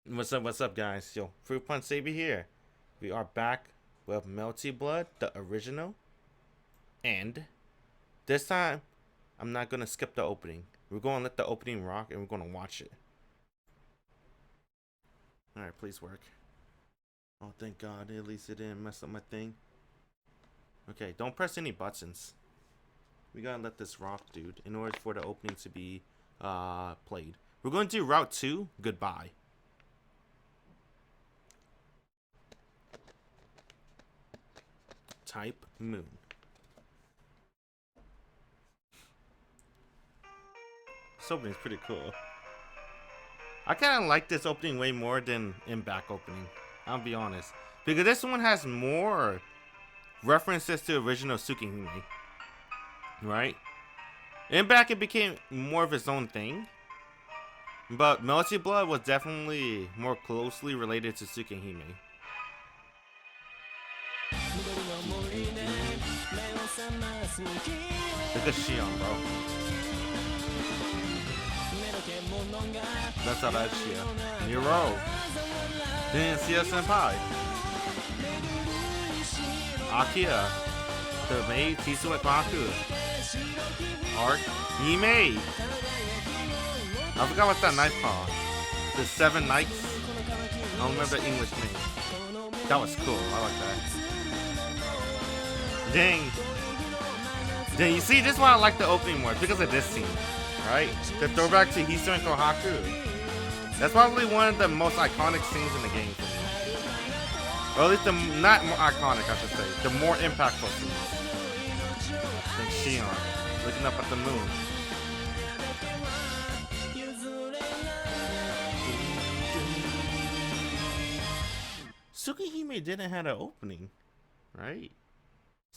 What's up, guys? Yo, Fruit Punch Saber here. We are back with Melty Blood, the original. And this time, I'm not gonna skip the opening. We're gonna let the opening rock and we're gonna watch it. Alright, please work. Oh, thank God, at least it didn't mess up my thing. Okay, don't press any buttons. We gotta let this rock, dude, in order for the opening to be played. We're gonna do Route 2, Goodbye. Type Moon. This opening's pretty cool. I kind of like this opening way more than in back opening. I'll be honest, because this one has more references to original Tsukihime, right? In back, it became more of its own thing, but Melty Blood was definitely more closely related to Tsukihime. Look at Sion, bro. That's how that Sion. Nero. Didn't see us senpai. Akia. The maid Tisuet Baku. Art. Hime. I forgot what's that knife called. The 7 Knights. I don't remember the English name. That was cool. I like that. Dang. Dang, you see, this is why I like the opening more, because of this scene, right? The throwback to Hiso and Kohaku. That's probably one of the most iconic scenes in the game for me. Or at least the, not more iconic, I should say, the more impactful scenes. Like Sion, looking up at the moon. Tsukihime didn't have an opening, right?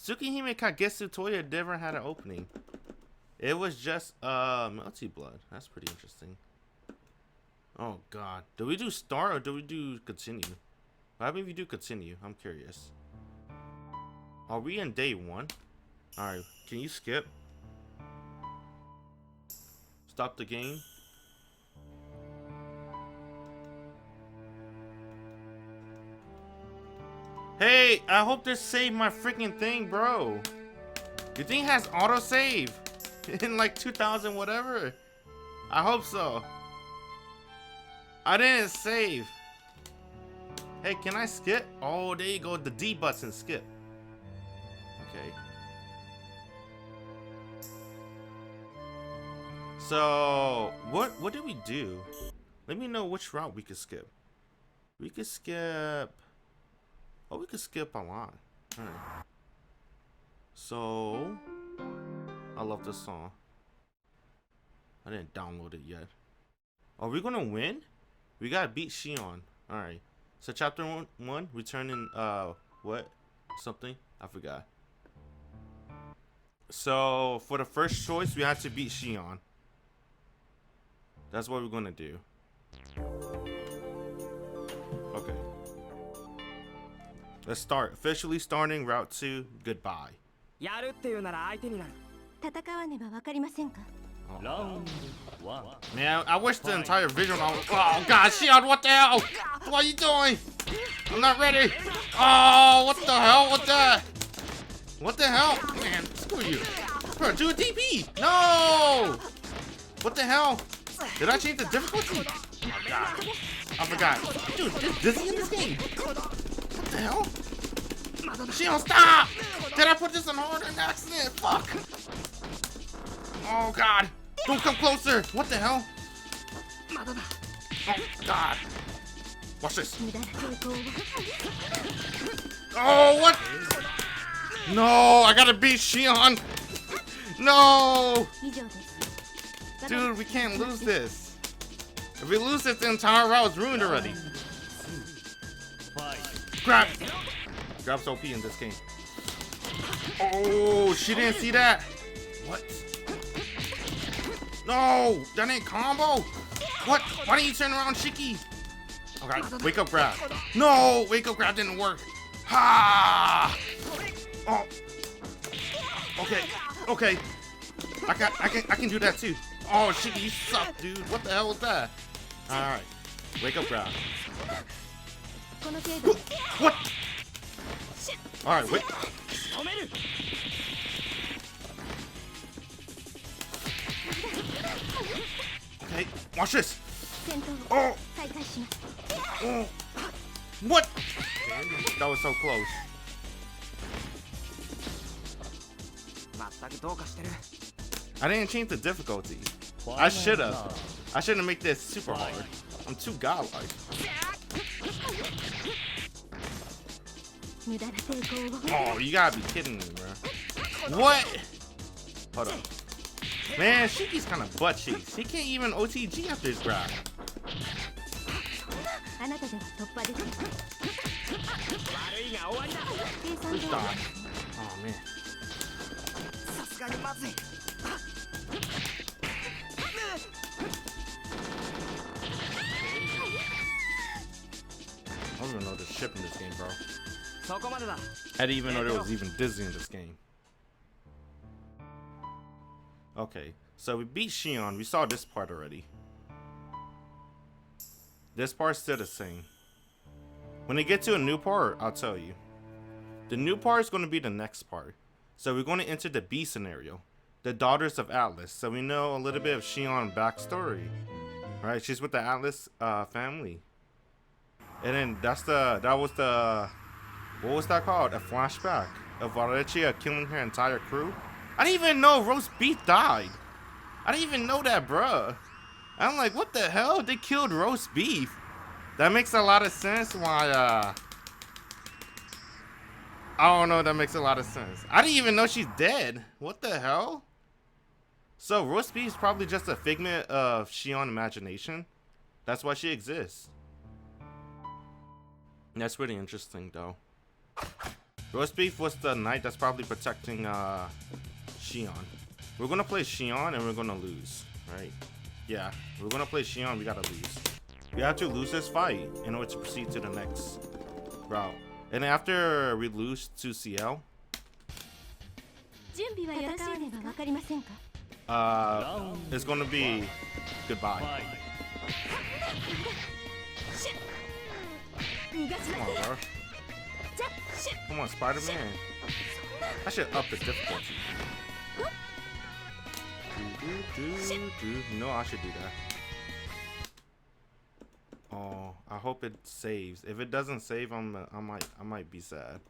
Tsukihime Kagetsu Toya never had an opening. It was just Melty Blood. That's pretty interesting. Oh God, do we do start or do we do continue? What happens if we do continue? I'm curious. Are we in day 1? All right, can you skip? Stop the game. Hey, I hope this saved my freaking thing, bro. Your thing has autosave in like 2000 whatever. I hope so. I didn't save. Hey, can I skip? Oh, there you go. The D button, skip. Okay. So, what did we do? Let me know which route we could skip. We could skip... Oh, we could skip a lot. Alright. So, I love this song. I didn't download it yet. Are we gonna win? We gotta beat Sion. Alright. So chapter 1, returning what? Something? I forgot. So for the first choice, we have to beat Sion. That's what we're gonna do. Okay. Let's start. Officially starting Route 2, Goodbye. Oh. Man, I wish the entire visual. Oh God, Sion, what the hell? What are you doing? I'm not ready. Oh, what the hell? What that? What the hell? Man, screw you. Bro, do a DP. No. What the hell? Did I change the difficulty? Oh God, I forgot. Dude, this dizzy in this game. What the hell? Sion, stop! Did I put this on hard on accident? Fuck. Oh God. Don't come closer! What the hell? Oh God! Watch this! Oh, what? No, I gotta beat Sion! No! Dude, we can't lose this. If we lose this, the entire route is ruined already. Grab! Grab's OP in this game. Oh, she didn't see that! What? No, that ain't combo. What? Why didn't you turn around, Shiki? Okay, wake up grab. No, wake up grab didn't work. Ha! Oh. Okay, okay. I can do that too. Oh, Shiki, you suck, dude. What the hell was that? All right. Wake up, grab. What? Alright, wait. Okay, watch this. Oh. Oh. What? That was so close. I didn't change the difficulty. I should have. I shouldn't make this super hard. I'm too godlike. Oh, you gotta be kidding me, bro. What? Hold on. Man, Shiki's kind of butt cheeks. He can't even OTG after his grab. Who's dodge? Oh, man. I don't even know the ship in this game, bro. I didn't even know there was even Disney in this game. Okay, so we beat Sion. We saw this part already. This part's still the same. When they get to a new part, I'll tell you. The new part is going to be the next part. So we're going to enter the B scenario. The Daughters of Atlas. So we know a little bit of Sion backstory. Alright, she's with the Atlas family. And then that was the, what was that called? A flashback of Varechia killing her entire crew. I didn't even know roast beef died. I didn't even know that, bruh. I'm like, what the hell? They killed roast beef. That makes a lot of sense why, I don't know, that makes a lot of sense. I didn't even know she's dead. What the hell? So roast beef is probably just a figment of Sion imagination. That's why she exists. That's really interesting, though. Roast beef was the knight that's probably protecting Sion. We're gonna play Sion and we're gonna lose, right? Yeah, we're gonna play Sion. We gotta lose. We have to lose this fight in order to proceed to the next route. And after we lose to CL, it's gonna be goodbye. Come on, bro. Come on, Spider-Man. I should up the difficulty. No, I should do that. Oh, I hope it saves. If it doesn't save, I might be sad.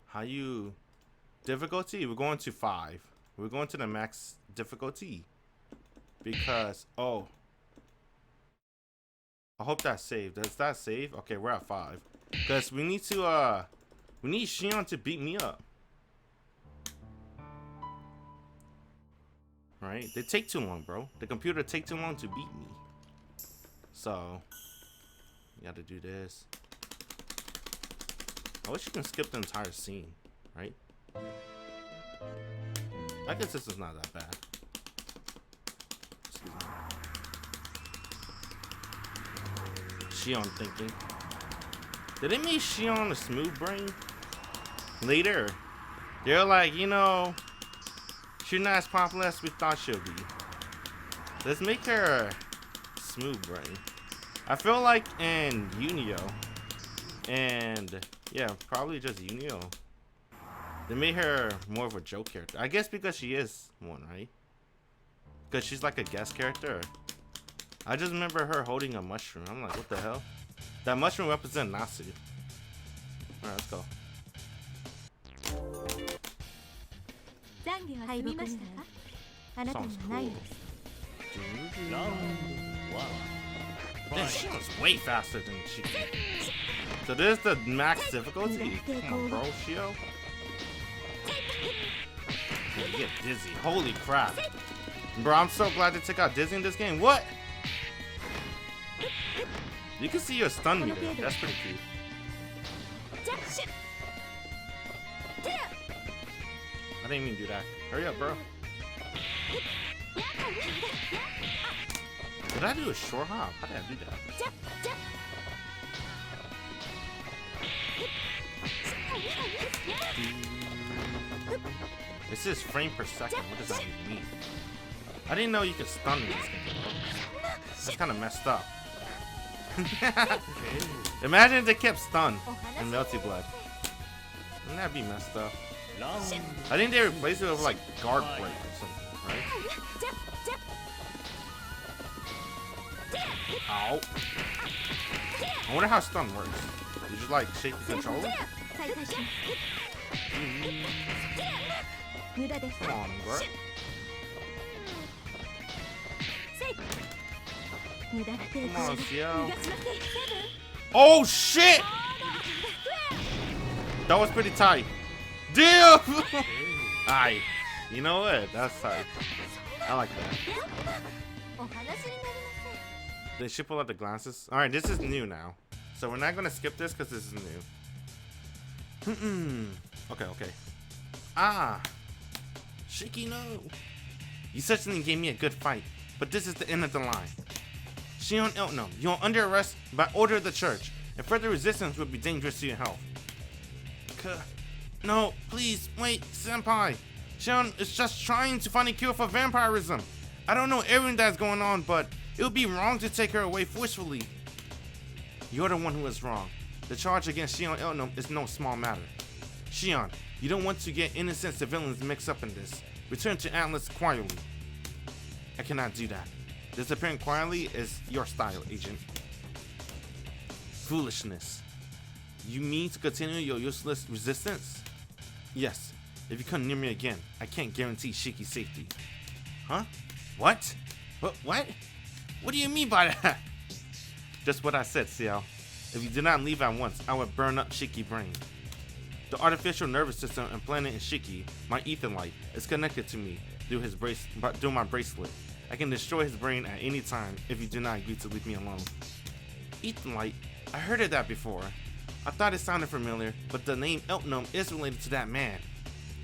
How you difficulty? We're going to 5. We're going to the max difficulty because I hope that saved. Does that save? Okay, we're at 5 because we need to we need Sion to beat me up. Right? They take too long, bro. The computer take too long to beat me. So, you gotta do this. I wish you can skip the entire scene, right? I guess this is not that bad. Excuse me. Sion thinking. Did they make Sion a smooth brain? Later, they're like, you know, she's not as popular as we thought she'll be. Let's make her smooth brain. I feel like in Unio, and yeah, probably just Unio, they made her more of a joke character. I guess because she is one, right? Because she's like a guest character. I just remember her holding a mushroom. I'm like, what the hell? That mushroom represents Natsu. Alright, let's go. Sounds cool. Damn, she was way faster than she. So this is the max difficulty. Come on, bro, Shio. You get dizzy. Holy crap. Bro, I'm so glad they took out Dizzy in this game. What? You can see your stun meter. That's pretty cute. I didn't even do that. Hurry up, bro. Did I do a short hop? How did I do that? It says frame per second. What does that even mean? I didn't know you could stun in this game, bro. That's kind of messed up. Imagine if they kept stun in Melty Blood. Wouldn't that be messed up? I think they replaced it with like guard break or something, right? Ow. I wonder how stun works. You just like shake the controller? Come on, bro. Come on, Sion. Oh shit! That was pretty tight. Damn! Alright. You know what? That's tight. I like that. They should pull out the glasses. Alright, this is new now. So we're not gonna skip this because this is new. Okay, okay. Ah! Shiki, no! You certainly gave me a good fight, but this is the end of the line. Sion Eltno, you are under arrest by order of the church, and further resistance would be dangerous to your health. No, please, wait, senpai. Sion is just trying to find a cure for vampirism. I don't know everything that's going on, but it would be wrong to take her away forcefully. You're the one who is wrong. The charge against Sion Eltno is no small matter. Sion, you don't want to get innocent civilians mixed up in this. Return to Atlas quietly. I cannot do that. Disappearing quietly is your style, Agent. Foolishness. You mean to continue your useless resistance? Yes. If you come near me again, I can't guarantee Shiki's safety. Huh? What? What? What do you mean by that? Just what I said, Sion. If you do not leave at once, I will burn up Shiki's brain. The artificial nervous system implanted in Shiki, my ether light, is connected to me through my bracelet. I can destroy his brain at any time if you do not agree to leave me alone. Ether light? I heard of that before. I thought it sounded familiar, but the name Eltno is related to that man.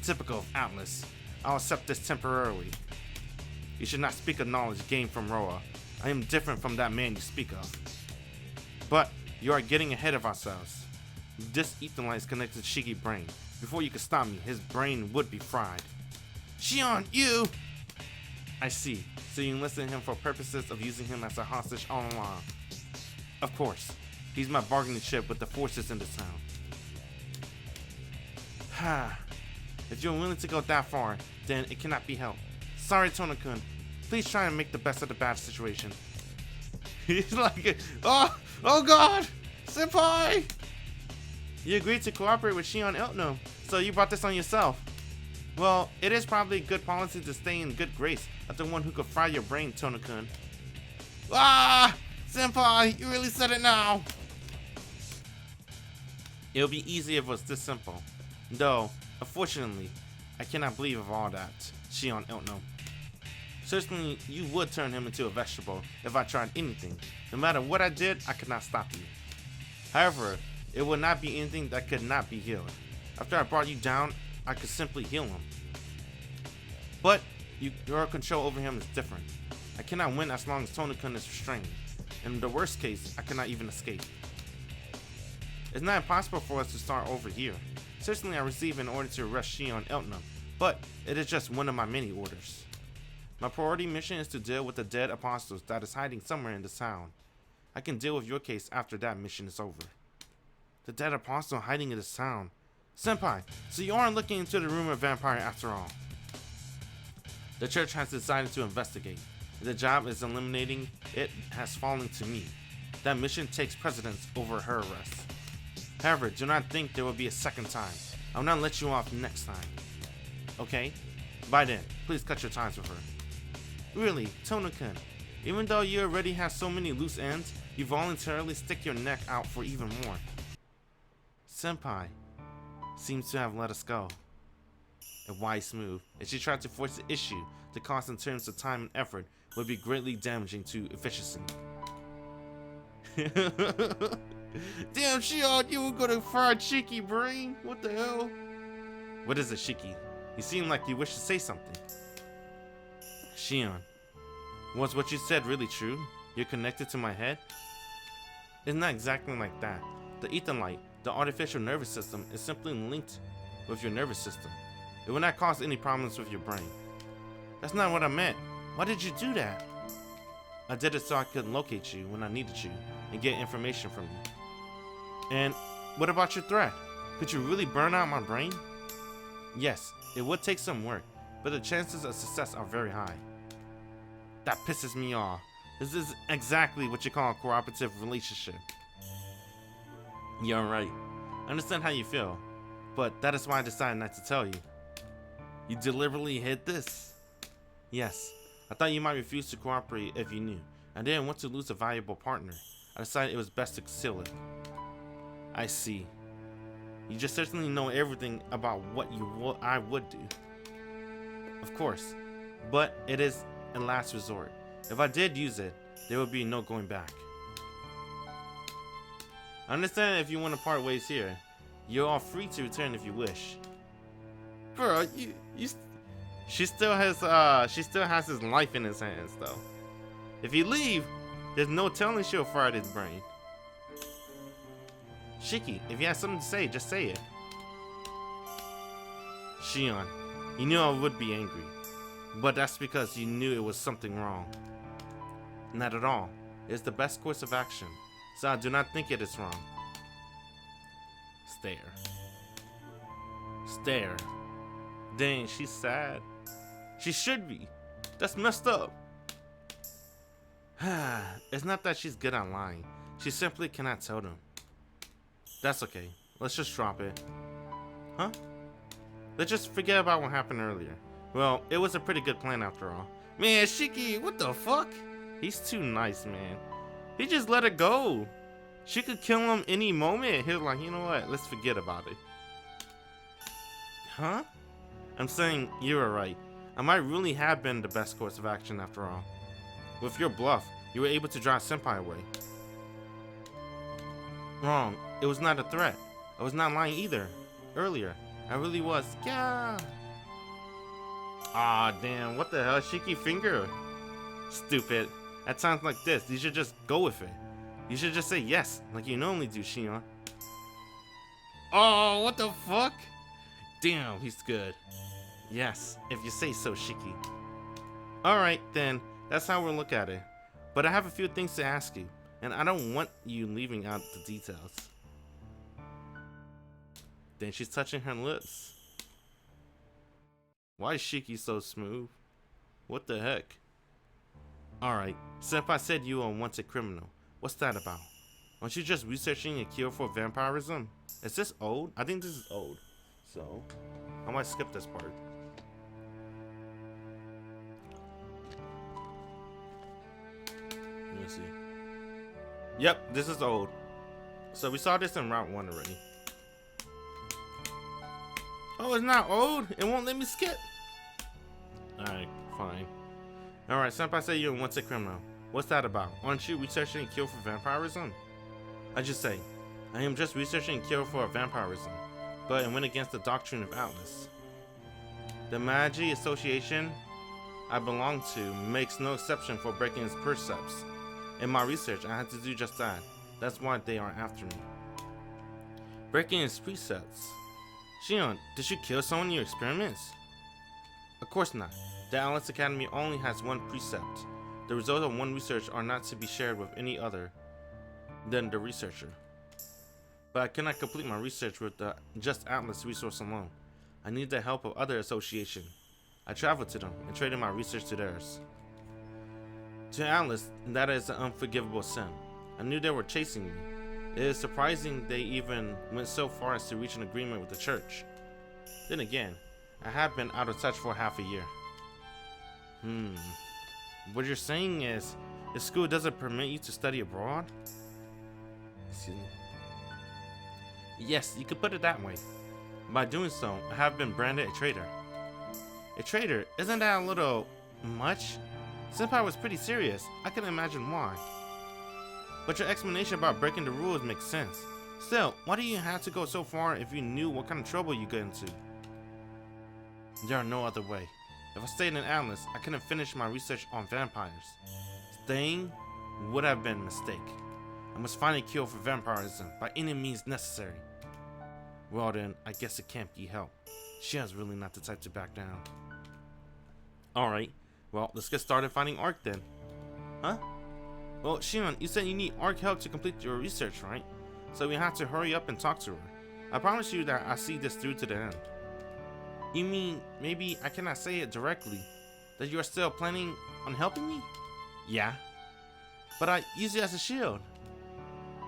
Typical of Atlas. I'll accept this temporarily. You should not speak of knowledge gained from Roa. I am different from that man you speak of. But you are getting ahead of ourselves. This ether light is connected to Shiki's brain. Before you could stop me, his brain would be fried. Sion, you! I see. So you enlisted him for purposes of using him as a hostage all along. Of course. He's my bargaining chip with the forces in this town. If you're willing to go that far, then it cannot be helped. Sorry, Tono-kun. Please try and make the best of the bad situation. He's like, oh god! Senpai! You agreed to cooperate with Sion Eltno, so you brought this on yourself. Well, it is probably good policy to stay in good grace of the one who could fry your brain, Tono-kun. Ah! Senpai, you really said it now! It'll be easy if it was this simple. Though, unfortunately, I cannot believe of all that, Sion Eltno. Certainly, you would turn him into a vegetable if I tried anything. No matter what I did, I could not stop you. However, it would not be anything that could not be healed. After I brought you down, I could simply heal him. But your control over him is different. I cannot win as long as Tono-kun is restrained. In the worst case, I cannot even escape. It's not impossible for us to start over here. Certainly I received an order to arrest Sion Eltno, but it is just one of my many orders. My priority mission is to deal with the dead apostles that is hiding somewhere in this town. I can deal with your case after that mission is over. The dead apostle hiding in this town. Senpai, so you aren't looking into the rumored vampire after all. The church has decided to investigate. If the job is eliminating it has fallen to me. That mission takes precedence over her arrest. However, do not think there will be a second time. I will not let you off next time. Okay? By then, please cut your ties with her. Really, Tono-kun, even though you already have so many loose ends, you voluntarily stick your neck out for even more. Senpai seems to have let us go. A wise move. If she tried to force the issue, the cost in terms of time and effort would be greatly damaging to efficiency. Damn, Sion, you were gonna fry Shiki brain? What the hell? What is it, Shiki? You seem like you wish to say something. Sion, was what you said really true? You're connected to my head? It's not exactly like that. The ether light, the artificial nervous system, is simply linked with your nervous system. It will not cause any problems with your brain. That's not what I meant. Why did you do that? I did it so I could locate you when I needed you. and get information from you. And what about your threat? Could you really burn out my brain? Yes, it would take some work, but the chances of success are very high. That pisses me off. This is exactly what you call a cooperative relationship. You're right. I understand how you feel, but that is why I decided not to tell you. You deliberately hid this? Yes. I thought you might refuse to cooperate if you knew. I didn't want to lose a valuable partner. I decided it was best to conceal it. I see. You just certainly know everything about what I would do. Of course, but it is a last resort. If I did use it, there would be no going back. I understand if you want to part ways here. You're all free to return if you wish. Bro, she still has his life in his hands though. If you leave, there's no telling she'll fire his brain. Shiki, if you have something to say, just say it. Sion, you knew I would be angry, but that's because you knew it was something wrong. Not at all. It's the best course of action, so I do not think it is wrong. Stare. Stare. Dang, she's sad. She should be. That's messed up. It's not that she's good at lying. She simply cannot tell them. That's okay. Let's just drop it. Huh? Let's just forget about what happened earlier. Well, it was a pretty good plan after all. Man, Shiki, what the fuck? He's too nice, man. He just let it go. She could kill him any moment. He was like, you know what? Let's forget about it. Huh? I'm saying you were right. I might really have been the best course of action after all. With your bluff, you were able to drive Senpai away. Wrong. It was not a threat. I was not lying either. Earlier, I really was. Yeah. Ah, damn. What the hell? Shiki finger. Stupid. At times like this, you should just go with it. You should just say yes, like you normally do, Sion. Oh, what the fuck? Damn, he's good. Yes, if you say so, Shiki. Alright, then. That's how we'll look at it. But I have a few things to ask you, and I don't want you leaving out the details. Then she's touching her lips. Why is Shiki so smooth? What the heck? Alright, Senpai said you are a wanted criminal. What's that about? Aren't you just researching a cure for vampirism? Is this old? I think this is old. So, I might skip this part. Let me see. Yep, this is old. So we saw this in Route 1 already. Oh, it's not old? It won't let me skip? Alright, fine. Alright, Senpai said you're a wanted criminal. What's that about? Aren't you researching a cure for vampirism? I just say, I am just researching a cure for vampirism, but it went against the doctrine of Atlas. The Magi Association I belong to makes no exception for breaking its precepts. In my research, I had to do just that. That's why they are after me. Breaking its precepts. Sion, did you kill someone in your experiments? Of course not. The Atlas Academy only has one precept. The results of one research are not to be shared with any other than the researcher. But I cannot complete my research with the just Atlas resource alone. I need the help of other associations. I traveled to them and traded my research to theirs. To Atlas, that is an unforgivable sin. I knew they were chasing me. It is surprising they even went so far as to reach an agreement with the church. Then again, I have been out of touch for half a year. What you're saying is, the school doesn't permit you to study abroad? Excuse me. Yes, you could put it that way. By doing so, I have been branded a traitor. A traitor? Isn't that a little much? Senpai was pretty serious. I can imagine why. But your explanation about breaking the rules makes sense. Still, why do you have to go so far if you knew what kind of trouble you get into? There are no other way. If I stayed in Atlas, I couldn't finish my research on vampires. Staying would have been a mistake. I must find a cure for vampirism by any means necessary. Well then, I guess it can't be helped. Shion's really not the type to back down. Alright, well, let's get started finding Arc then. Huh? Well, Sion, you said you need ARC help to complete your research, right? So we have to hurry up and talk to her. I promise you that I see this through to the end. You mean, maybe I cannot say it directly, that you are still planning on helping me? Yeah. But I use it as a shield.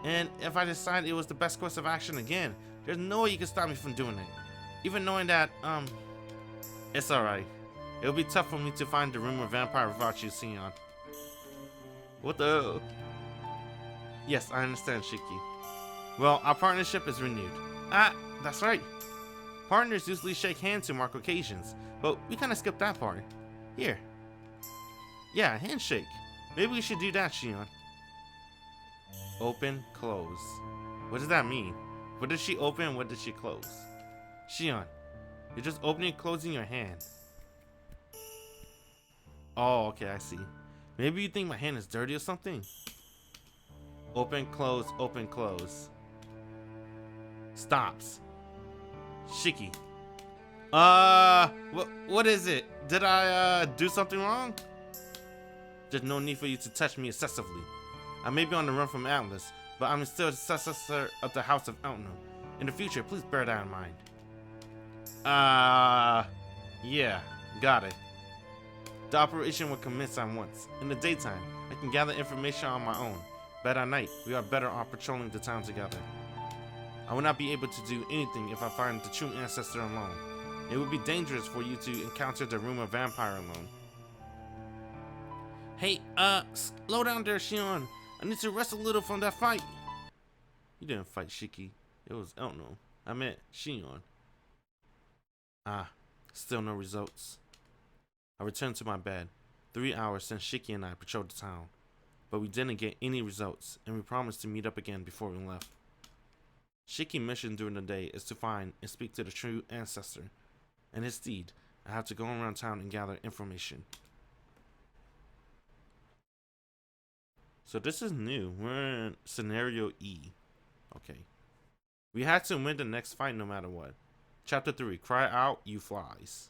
And if I decide it was the best course of action again, there's no way you can stop me from doing it. Even knowing that, it's alright. It'll be tough for me to find the rumor vampire without you, Sion. What the? Yes, I understand, Shiki. Well, our partnership is renewed. Ah, that's right. Partners usually shake hands to mark occasions, but we kind of skipped that part. Here. Yeah, handshake. Maybe we should do that, Sion. Open, close. What does that mean? What did she open? What did she close? Sion, you're just opening and closing your hand. Oh, okay, I see. Maybe you think my hand is dirty or something? Open, close, open, close. Stops. Shiki. What is it? Did I, do something wrong? There's no need for you to touch me excessively. I may be on the run from Atlas, but I'm still the successor of the House of Elton. In the future, please bear that in mind. Yeah, got it. The operation will commence at once. In the daytime, I can gather information on my own, but at night, we are better off patrolling the town together. I will not be able to do anything if I find the true ancestor alone. It would be dangerous for you to encounter the rumor vampire alone. Hey, slow down there, Sion. I need to rest a little from that fight. You didn't fight Shiki. It was Elton. I meant Sion. Still no results. I returned to my bed. 3 hours since Shiki and I patrolled the town. But we didn't get any results, and we promised to meet up again before we left. Shiki's mission during the day is to find and speak to the true ancestor. And instead, I have to go around town and gather information. So this is new. We're in scenario E. Okay. We had to win the next fight no matter what. Chapter 3. Cry out, you flies.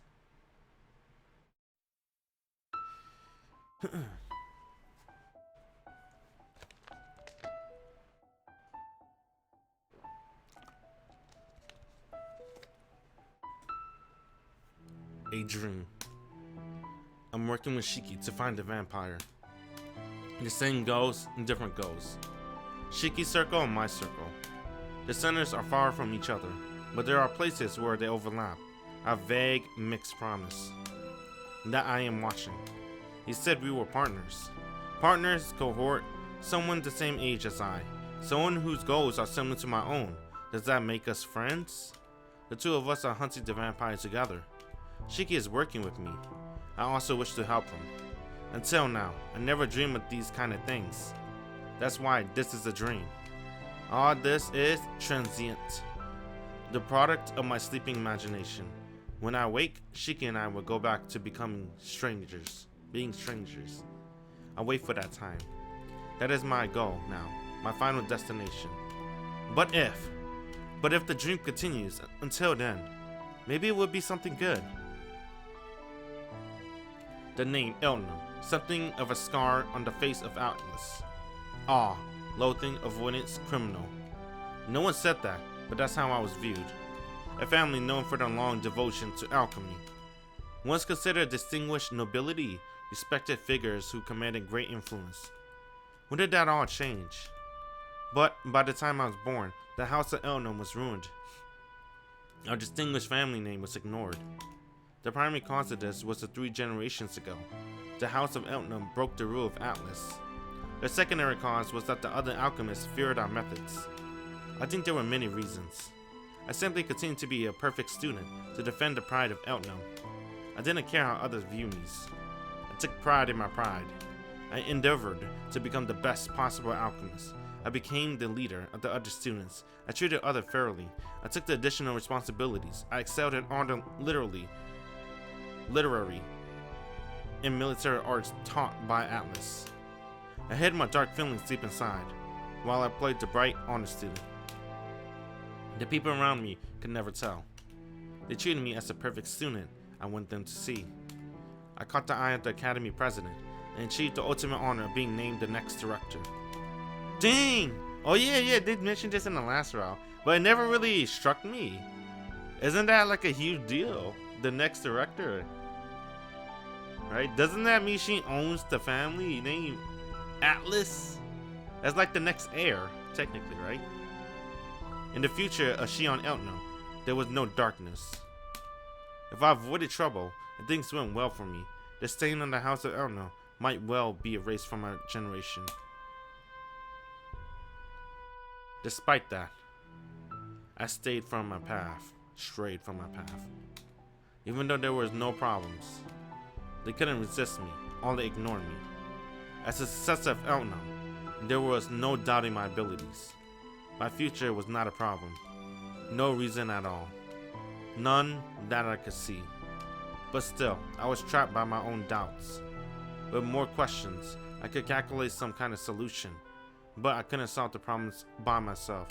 A dream. I'm working with Shiki to find the vampire. The same goes and different goes. Shiki's circle and my circle. The centers are far from each other, but there are places where they overlap. A vague, mixed promise. That I am watching. He said we were partners. Partners, cohort, someone the same age as I. Someone whose goals are similar to my own. Does that make us friends? The two of us are hunting the vampire together. Shiki is working with me. I also wish to help him. Until now, I never dreamed of these kind of things. That's why this is a dream. All this is transient. The product of my sleeping imagination. When I wake, Shiki and I will go back to becoming strangers. Being strangers. I wait for that time. That is my goal now. My final destination. But if the dream continues until then, maybe it would be something good. The name Elton, something of a scar on the face of Atlas. Awe, loathing, avoidance, criminal. No one said that, but that's how I was viewed. A family known for their long devotion to alchemy. Once considered distinguished nobility, respected figures who commanded great influence. When did that all change? But by the time I was born, the House of Elton was ruined. Our distinguished family name was ignored. The primary cause of this was 3 generations ago. The House of Elton broke the rule of Atlas. The secondary cause was that the other alchemists feared our methods. I think there were many reasons. I simply continued to be a perfect student to defend the pride of Elton. I didn't care how others viewed me. I took pride in my pride. I endeavored to become the best possible alchemist. I became the leader of the other students. I treated others fairly. I took the additional responsibilities. I excelled in all the literary, and military arts taught by Atlas. I hid my dark feelings deep inside, while I played the bright, honest student. The people around me could never tell. They treated me as the perfect student I wanted them to see. I caught the eye of the academy president, and achieved the ultimate honor of being named the next director. Dang! Oh yeah, they mentioned this in the last round, but it never really struck me. Isn't that like a huge deal? The next director, right? Doesn't that mean she owns the family name Atlas? That's like the next heir, technically, right? In the future of Sion Eltno, there was no darkness. If I avoided trouble and things went well for me, the stain on the house of Eltno might well be erased from our generation. Despite that, I strayed from my path. Even though there was no problems, they couldn't resist me, only ignored me. As a successor of Eltno, there was no doubting my abilities. My future was not a problem. No reason at all. None that I could see. But still, I was trapped by my own doubts. With more questions, I could calculate some kind of solution, but I couldn't solve the problems by myself.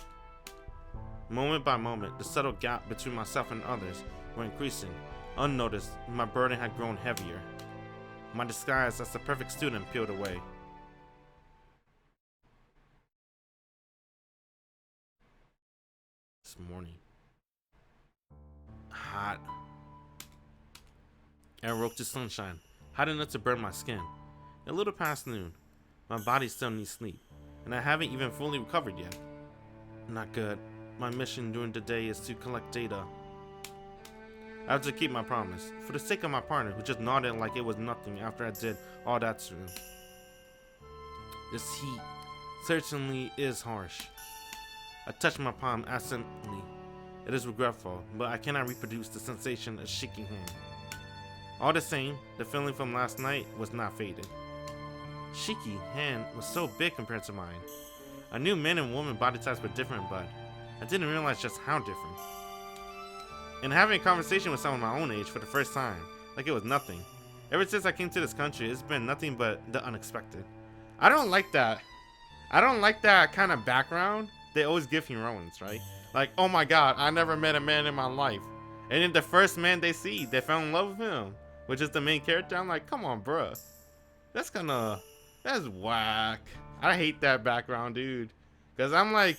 Moment by moment, the subtle gap between myself and others were increasing. Unnoticed, my burden had grown heavier. My disguise as the perfect student peeled away. This morning. Hot. I awoke to sunshine, hot enough to burn my skin. A little past noon. My body still needs sleep, and I haven't even fully recovered yet. Not good. My mission during the day is to collect data. I have to keep my promise, for the sake of my partner who just nodded like it was nothing after I did all that to him. This heat certainly is harsh. I touched my palm absently. It is regretful, but I cannot reproduce the sensation of shaking hand. All the same, the feeling from last night was not faded. Shiki hand was so big compared to mine. I knew men and women body types were different, but I didn't realize just how different. And having a conversation with someone my own age for the first time, like it was nothing. Ever since I came to this country, it's been nothing but the unexpected. I don't like that. I don't like that kind of background they always give heroines, right? Like, oh my god, I never met a man in my life. And then the first man they see, they fell in love with him, which is the main character. I'm like, come on, bruh. That's whack. I hate that background, dude. Because I'm like,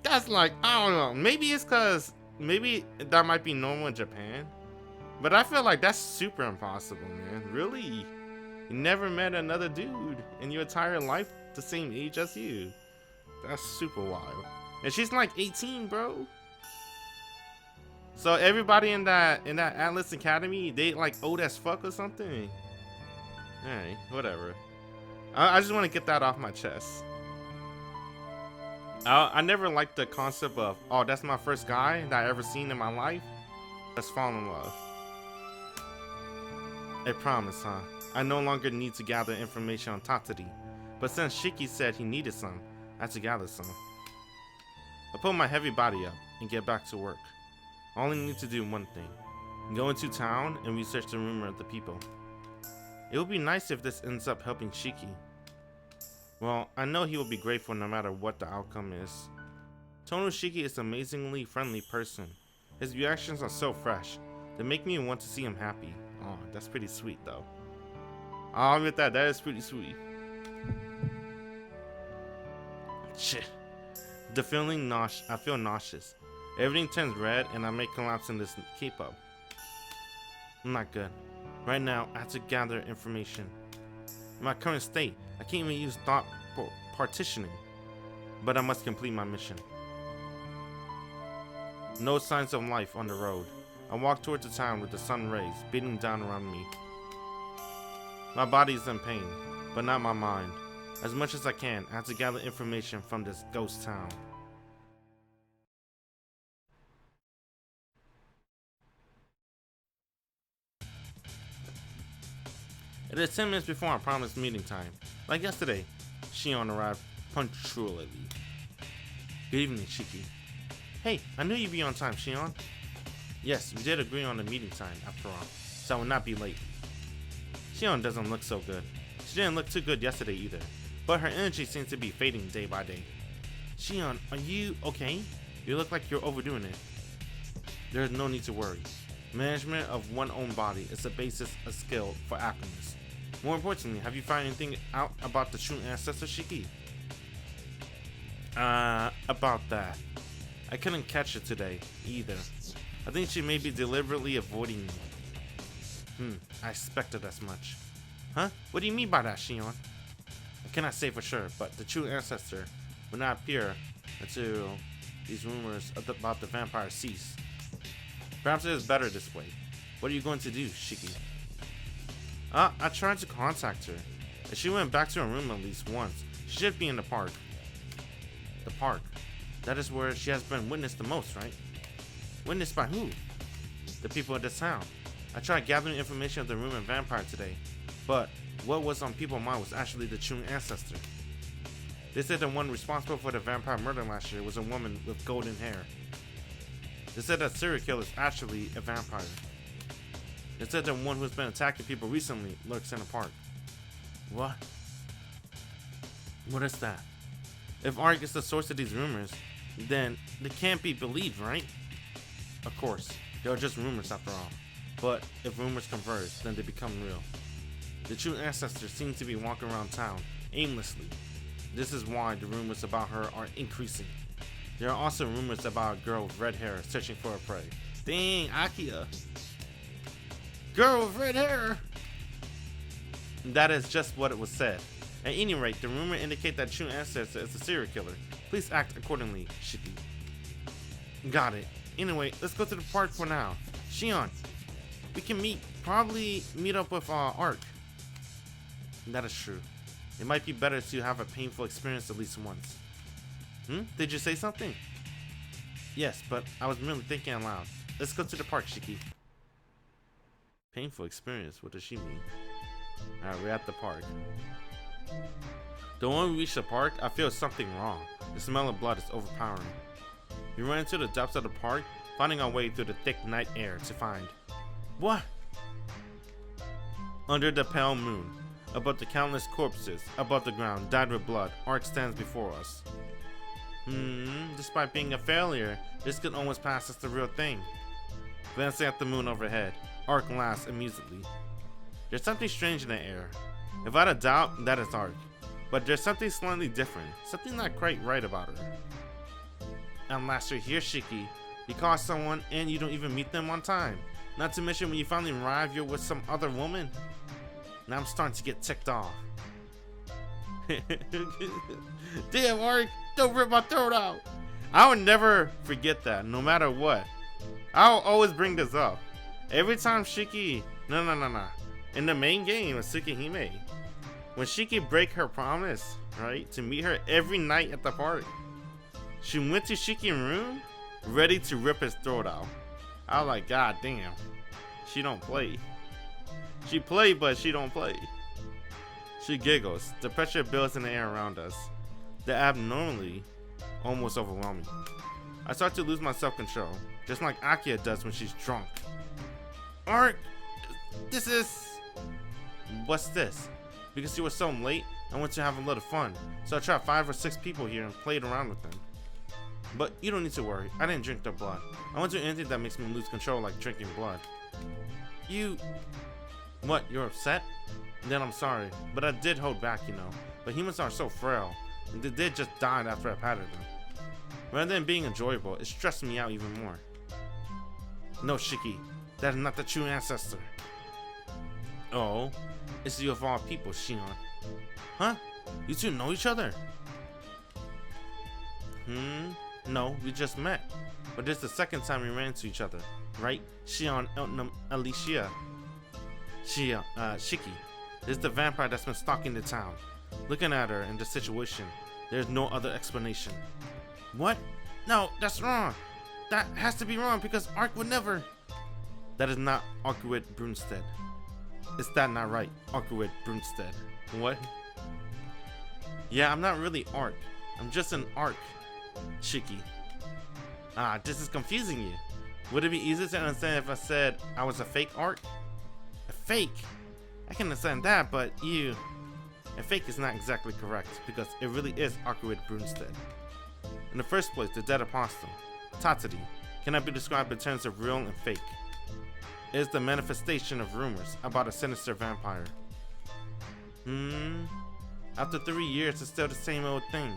that's like, I don't know. Maybe it's because, maybe that might be normal in Japan. But I feel like that's super impossible, man. Really? You never met another dude in your entire life the same age as you. That's super wild. And she's like 18, bro. So everybody in that Atlas Academy, they like old as fuck or something. Alright, whatever. I just want to get that off my chest. I never liked the concept of, oh, that's my first guy that I ever seen in my life. Let's fall in love. I promise, huh? I no longer need to gather information on Tatsuki. But since Shiki said he needed some, I had to gather some. I put my heavy body up and get back to work. I only need to do one thing. Go into town and research the rumor of the people. It would be nice if this ends up helping Shiki. Well, I know he will be grateful no matter what the outcome is. Shiki is an amazingly friendly person. His reactions are so fresh. They make me want to see him happy. Oh, that's pretty sweet though. I'll admit that is pretty sweet. Shit. The feeling I feel nauseous. Everything turns red and I may collapse in this K-pop. I'm not good. Right now, I have to gather information. In my current state, I can't even use thought partitioning. But I must complete my mission. No signs of life on the road. I walk towards the town with the sun rays beating down around me. My body is in pain, but not my mind. As much as I can, I have to gather information from this ghost town. It is 10 minutes before our promised meeting time. Like yesterday, Sion arrived punctually. Good evening, Shiki. Hey, I knew you'd be on time, Sion. Yes, we did agree on the meeting time, after all, so I will not be late. Sion doesn't look so good. She didn't look too good yesterday either, but her energy seems to be fading day by day. Sion, are you okay? You look like you're overdoing it. There is no need to worry. Management of one's own body is the basis of skill for alchemists. More importantly, have you found anything out about the true ancestor, Shiki? About that. I couldn't catch her today, either. I think she may be deliberately avoiding me. I expected as much. Huh? What do you mean by that, Sion? I cannot say for sure, but the true ancestor will not appear until these rumors about the vampire cease. Perhaps it is better this way. What are you going to do, Shiki? I tried to contact her. If she went back to her room at least once, she should be in the park. The park. That is where she has been witnessed the most, right? Witnessed by who? The people of this town. I tried gathering information of the rumored vampire today, but what was on people's mind was actually the true ancestor. They said the one responsible for the vampire murder last year was a woman with golden hair. They said that serial killer is actually a vampire. They said the one who's been attacking people recently lurks in the park. What? What is that? If Ark is the source of these rumors, then they can't be believed, right? Of course, they are just rumors after all. But if rumors converge, then they become real. The true ancestor seems to be walking around town aimlessly. This is why the rumors about her are increasing. There are also rumors about a girl with red hair searching for a prey. Dang, Akia. Girl with red hair! That is just what it was said. At any rate, the rumor indicates that true ancestor is a serial killer. Please act accordingly, Shiki. Got it. Anyway, let's go to the park for now. Sion, we can probably meet up with Ark. That is true. It might be better to have a painful experience at least once. Did you say something? Yes, but I was merely thinking aloud. Let's go to the park, Shiki. Painful experience, what does she mean? Alright, we're at the park. The moment we reach the park, I feel something wrong. The smell of blood is overpowering. We run into the depths of the park, finding our way through the thick night air to find... What? Under the pale moon, above the countless corpses, above the ground, dyed with blood, Ark stands before us. Despite being a failure, this could almost pass as the real thing. Glancing at the moon overhead, Ark laughs amusedly. There's something strange in the air. If I had a doubt, that is Ark. But there's something slightly different, something not quite right about her. Unless you're here, Shiki, you call someone and you don't even meet them on time. Not to mention when you finally arrive, you're with some other woman. Now I'm starting to get ticked off. Damn, Ark, don't rip my throat out. I would never forget that, no matter what. I'll always bring this up. Every time Shiki... No. In the main game of Tsukihime, when Shiki break her promise, right, to meet her every night at the park, she went to Shiki's room, ready to rip his throat out. I was like, God damn, she don't play. She play, but she don't play. She giggles. The pressure builds in the air around us. The abnormally almost overwhelming. I start to lose my self-control, just like Akia does when she's drunk. Ark, this is... What's this? Because you were so late, I went to have a little fun. So I trapped 5 or 6 people here and played around with them. But you don't need to worry, I didn't drink their blood. I won't do anything that makes me lose control like drinking blood. You... What, you're upset? Then I'm sorry, but I did hold back, you know. But humans are so frail, and they did just die after I patted them. Rather than being enjoyable, it stressed me out even more. No, Shiki, that is not the true ancestor. Oh, it's you of all people, Sion. Huh? You two know each other? No, we just met. But this is the second time we ran into each other, right? Sion, Alicia. Shiki. This is the vampire that's been stalking the town. Looking at her in this situation, there's no other explanation. What? No, that's wrong. That has to be wrong because Ark would never... That is not Arkwid Brunstead. Is that not right, Arkwid Brunstead? What? Yeah, I'm not really Ark. I'm just an Ark, Shiki. This is confusing you. Would it be easier to understand if I said I was a fake Ark? A fake? I can understand that, but you... A fake is not exactly correct, because it really is Arkwid Brunstead. In the first place, the dead apostle, Tatari, cannot be described in terms of real and fake. It is the manifestation of rumors about a sinister vampire. After 3 years, it's still the same old thing.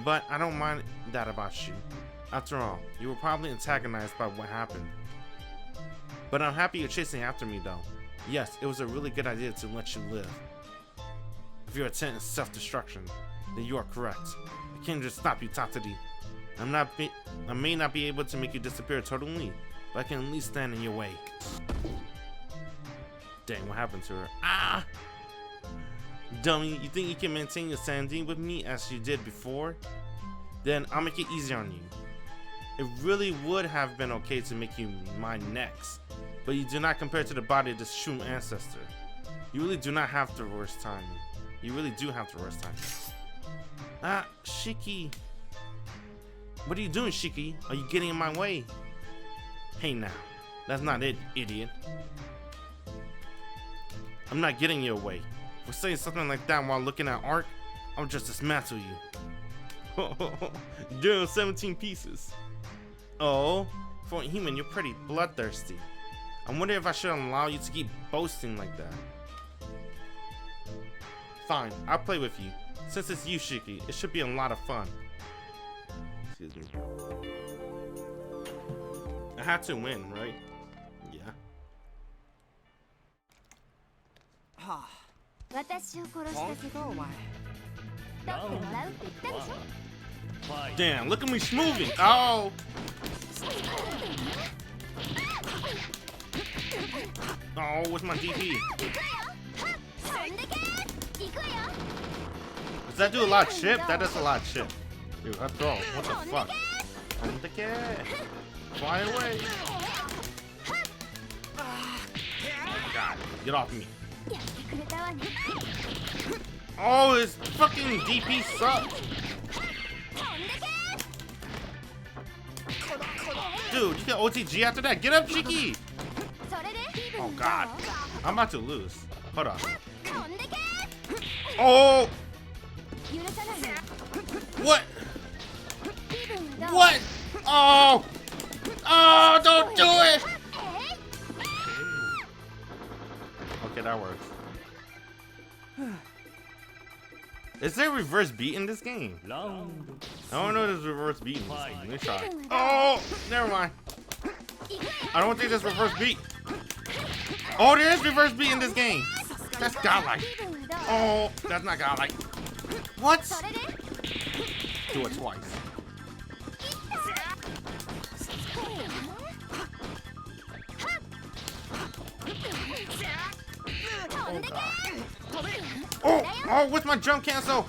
But I don't mind that about you. After all, you were probably antagonized by what happened. But I'm happy you're chasing after me, though. Yes, it was a really good idea to let you live. If your intent is self-destruction, then you are correct. I can't just stop you, Tatsuri. I may not be able to make you disappear totally, but I can at least stand in your way. Dang, what happened to her? Ah! Dummy, you think you can maintain your sanity with me as you did before? Then I'll make it easier on you. It really would have been okay to make you mine next, but you do not compare to the body of this true ancestor. You really do not have the worst time. You really do have the worst time. Ah, Shiki. What are you doing, Shiki? Are you getting in my way? Hey now, that's not it, idiot. I'm not getting your way. For saying something like that while looking at art, I'll just dismantle you. Damn, 17 pieces. Oh, for a human, you're pretty bloodthirsty. I wonder if I should allow you to keep boasting like that. Fine, I'll play with you. Since it's you, Shiki, it should be a lot of fun. Excuse me. I had to win, right? Yeah. Damn, look at me smoothing. Oh. Oh, what's my DP? Does that do a lot of chip? That does a lot of chip. Dude, I throw. What the fuck? Fly away. God, get off me. Oh, this fucking DP sucks. Dude, you get OTG after that. Get up, Shiki. Oh, God. I'm about to lose. Hold on. Oh! What? What? Oh! Oh, don't do it! Okay, that works. Is there reverse beat in this game? I don't know if there's reverse beat in this game. Let me try. Oh! Never mind. I don't think there's reverse beat. Oh, there is reverse beat in this game. That's godlike. Oh, that's not godlike. What? Do it twice. Oh, God. Oh, what's my jump cancel?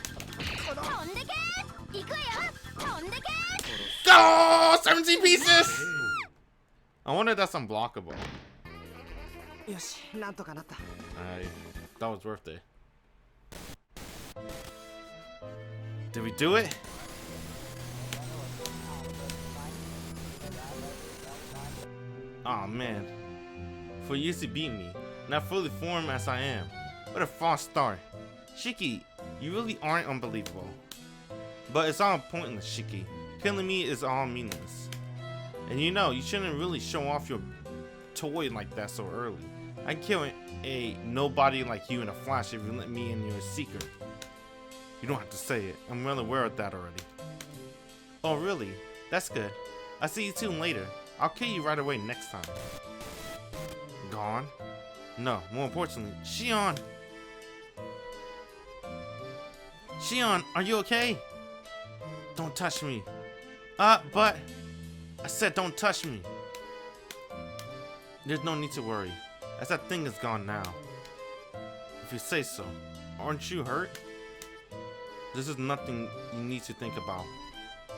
Oh, 17 pieces! I wonder if that's unblockable. That was worth it. Did we do it? Oh man. For you to beat me, not fully formed as I am. What a false start. Shiki, you really aren't unbelievable. But it's all pointless, Shiki. Killing me is all meaningless. And you know, you shouldn't really show off your toy like that so early. I'd kill a nobody like you in a flash if you let me in your secret. You don't have to say it. I'm well aware of that already. Oh really? That's good. I'll see you soon later. I'll kill you right away next time. Gone? No, more importantly, Sion! Sion, are you okay? Don't touch me. But I said don't touch me. There's no need to worry, as that thing is gone now. If you say so. Aren't you hurt? This is nothing you need to think about.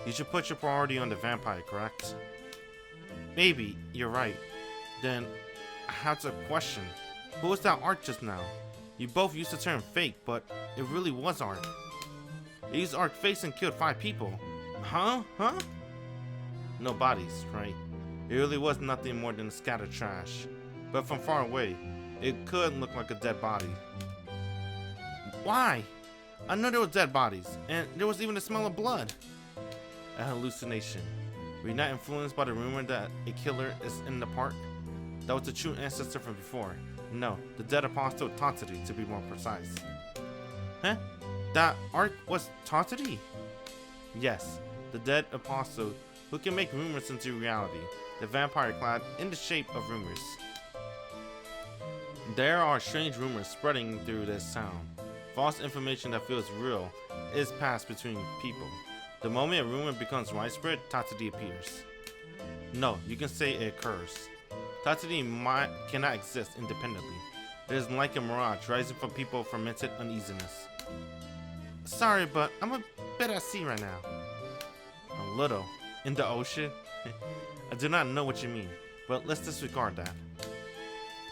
You should put your priority on the vampire, correct? Maybe, you're right. Then, I have a question. Who was that art just now? You both used the term fake, but it really was art. It used art face and killed 5 people. Huh? No bodies, right? It really was nothing more than scattered trash. But from far away, it could look like a dead body. Why? I know there were dead bodies, and there was even the smell of blood. A hallucination. Were you not influenced by the rumor that a killer is in the park? That was the true ancestor from before. No, the dead apostle Tatsuri, to be more precise. Huh? That arc was Tatsuki? Yes, the dead apostle who can make rumors into reality. The vampire clad in the shape of rumors. There are strange rumors spreading through this town. False information that feels real is passed between people. The moment a rumor becomes widespread, Tatsuki appears. No, you can say it occurs. Tatsuki cannot exist independently. It is like a mirage rising from people's fermented uneasiness. Sorry, but I'm a bit at sea right now. A little. In the ocean? I do not know what you mean, but let's disregard that.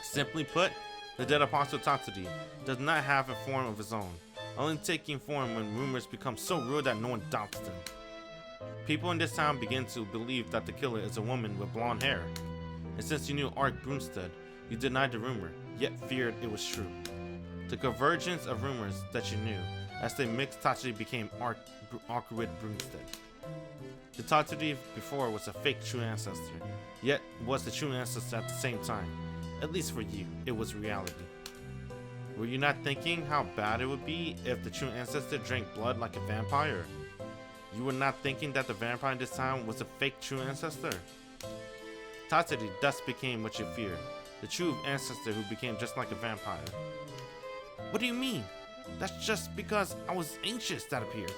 Simply put, the dead apostle Tatsuki does not have a form of his own, only taking form when rumors become so real that no one doubts them. People in this town begin to believe that the killer is a woman with blonde hair. And since you knew Ark Broomstead, you denied the rumor, yet feared it was true. The convergence of rumors that you knew, as they mixed, Tatsuki became Arkwid Broomstead. The Tatsuki before was a fake true ancestor, yet was the true ancestor at the same time. At least for you, it was reality. Were you not thinking how bad it would be if the true ancestor drank blood like a vampire? You were not thinking that the vampire in this town was a fake true ancestor? Tatsuki thus became what you feared, the true ancestor who became just like a vampire. What do you mean? That's just because I was anxious that appeared.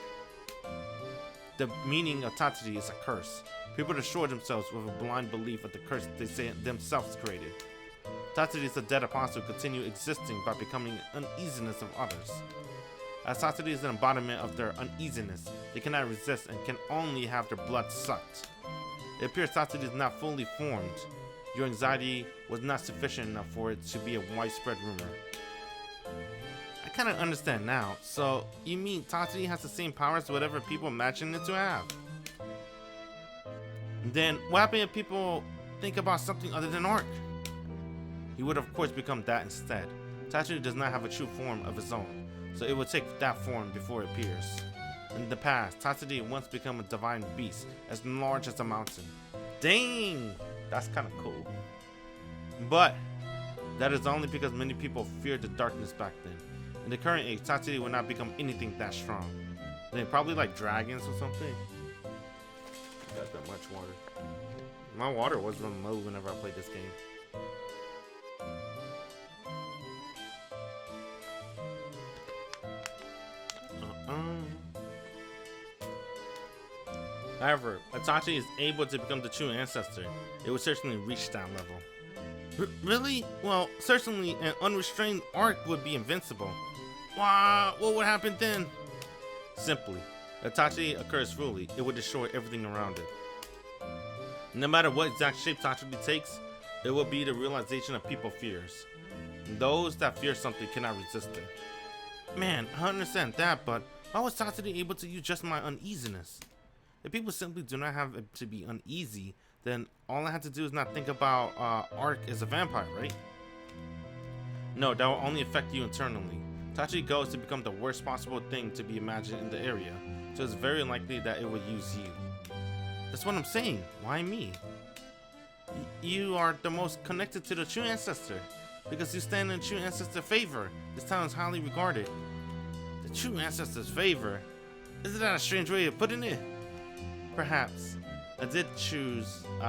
The meaning of Tatsuki is a curse. People destroy themselves with a blind belief of the curse they say themselves created. Tatsuki is the dead apostle who continue existing by becoming uneasiness of others. As Tatsuki is an embodiment of their uneasiness, they cannot resist and can only have their blood sucked. It appears Tatsuki is not fully formed. Your anxiety was not sufficient enough for it to be a widespread rumor. I kind of understand now. So, you mean Tatsuki has the same powers as whatever people imagine it to have? Then, what happens if people think about something other than Ark? He would of course become that instead. Tatsuki does not have a true form of his own, so it would take that form before it appears. In the past, Tatsuki once became a divine beast as large as a mountain. Dang! That's kind of cool. But that is only because many people feared the darkness back then. In the current age, Tatsuki will not become anything that strong. Then probably like dragons or something. Got that much water. My water was running low whenever I played this game. However, if Tatsuki is able to become the true ancestor, it would certainly reach that level. Really? Well, certainly an unrestrained Ark would be invincible. Wow, what would happen then? Simply, if Tatsuki occurs fully, it would destroy everything around it. No matter what exact shape Tatsuki takes, it will be the realization of people's fears. Those that fear something cannot resist it. Man, I understand that, but why was Tatsuki able to use just my uneasiness? If people simply do not have to be uneasy, then all I have to do is not think about Ark as a vampire, right? No, that will only affect you internally. Tatsuki goes to become the worst possible thing to be imagined in the area, so it's very likely that it will use you. That's what I'm saying. Why me? You are the most connected to the true ancestor, because you stand in true ancestor favor. This town is highly regarded. The true ancestor's favor? Isn't that a strange way of putting it? Perhaps. I did try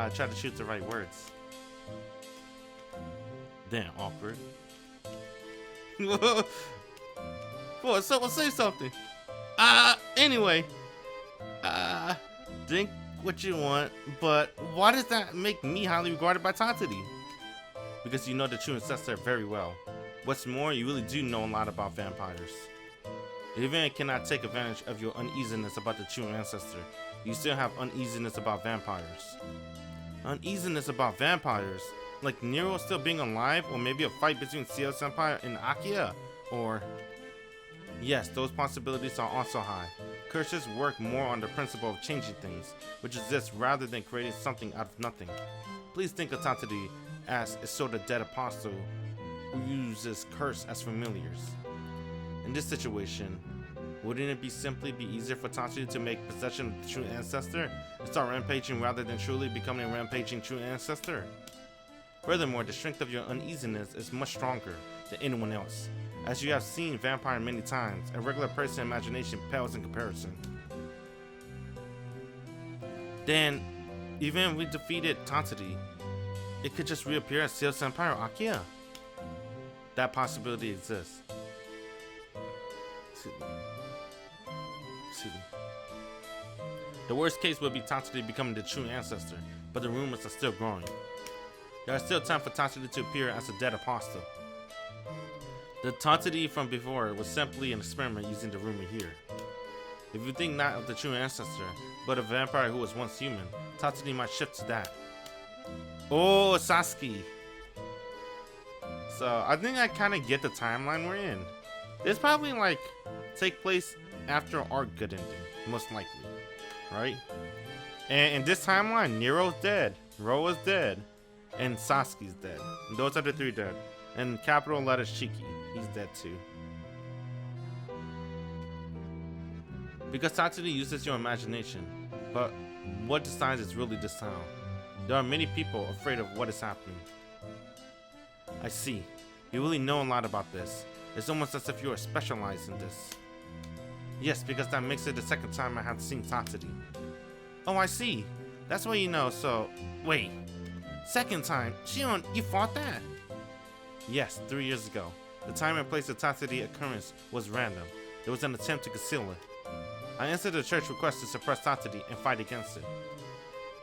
to choose the right words. Damn, awkward. Come on, someone say something. Anyway. Think what you want, but why does that make me highly regarded by Tatsuki? Because you know the true ancestor very well. What's more, you really do know a lot about vampires. Even if it cannot take advantage of your uneasiness about the true ancestor, you still have uneasiness about vampires. Uneasiness about vampires? Like Nero still being alive, or maybe a fight between Sion Senpai and Akia, or... Yes, those possibilities are also high. Curses work more on the principle of changing things, which exists rather than creating something out of nothing. Please think of Tatsuki as a sort of dead apostle who uses curse as familiars. In this situation, wouldn't it simply be easier for Tatsuki to make possession of the true ancestor and start rampaging rather than truly becoming a rampaging true ancestor? Furthermore, the strength of your uneasiness is much stronger than anyone else. As you have seen vampire many times, a regular person's imagination pales in comparison. Then, even if we defeated Tatsuri, it could just reappear as Sion Senpai or Akiya. That possibility exists. The worst case would be Tatsuri becoming the true ancestor, but the rumors are still growing. There is still time for Tatsuri to appear as a dead apostle. The Tatsuri from before was simply an experiment using the rumor here. If you think not of the true ancestor, but a vampire who was once human, Tatsuri might shift to that. Oh, Sasuke. So I think I kind of get the timeline we're in. This probably like take place after our good ending, most likely, right? And in this timeline, Nero's dead, Roa's dead, and Sasuke's dead. And those are the three dead. And capital letters Shiki, he's dead too. Because Tatsuri uses your imagination, but what decides is really this town. There are many people afraid of what is happening. I see. You really know a lot about this. It's almost as if you are specialized in this. Yes, because that makes it the second time I have seen Tatsuri. Oh, I see. That's why you know, so... Wait. Second time? Sion, you fought that? Yes, 3 years ago. The time and place of Tatsuri occurrence was random. There was an attempt to conceal it. I answered the church request to suppress Tatsuri and fight against it.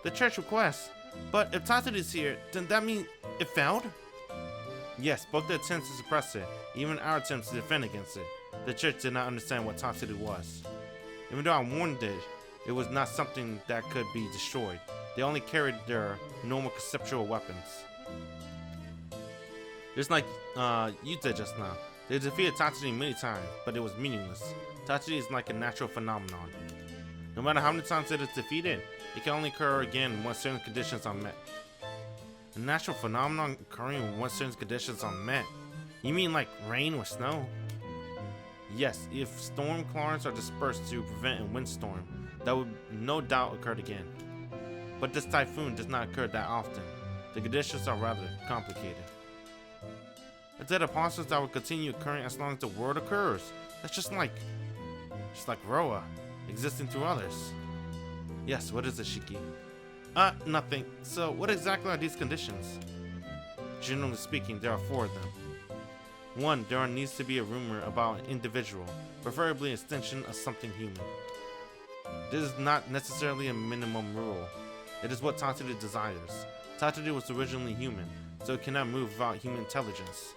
The church request? But if Tatsuri is here, then that means it failed? Yes, both the attempts to suppress it, even our attempts to defend against it. The church did not understand what Tatsuri was. Even though I warned it, it was not something that could be destroyed. They only carried their normal conceptual weapons. Just like you did just now. They defeated Tatsuri many times, but it was meaningless. Tatsuri is like a natural phenomenon. No matter how many times it is defeated, it can only occur again when certain conditions are met. A natural phenomenon occurring when certain conditions are met? You mean like rain or snow? Yes, if storm clouds are dispersed to prevent a windstorm, that would no doubt occur again. But this typhoon does not occur that often. The conditions are rather complicated. A dead apostles that will continue occurring as long as the world occurs. That's just like Roa, existing through others. Yes, what is it, Shiki? Nothing. So, what exactly are these conditions? Generally speaking, there are 4 of them. 1, there needs to be a rumor about an individual, preferably an extension of something human. This is not necessarily a minimum rule. It is what Tatsuri desires. Tatsuri was originally human, so it cannot move without human intelligence.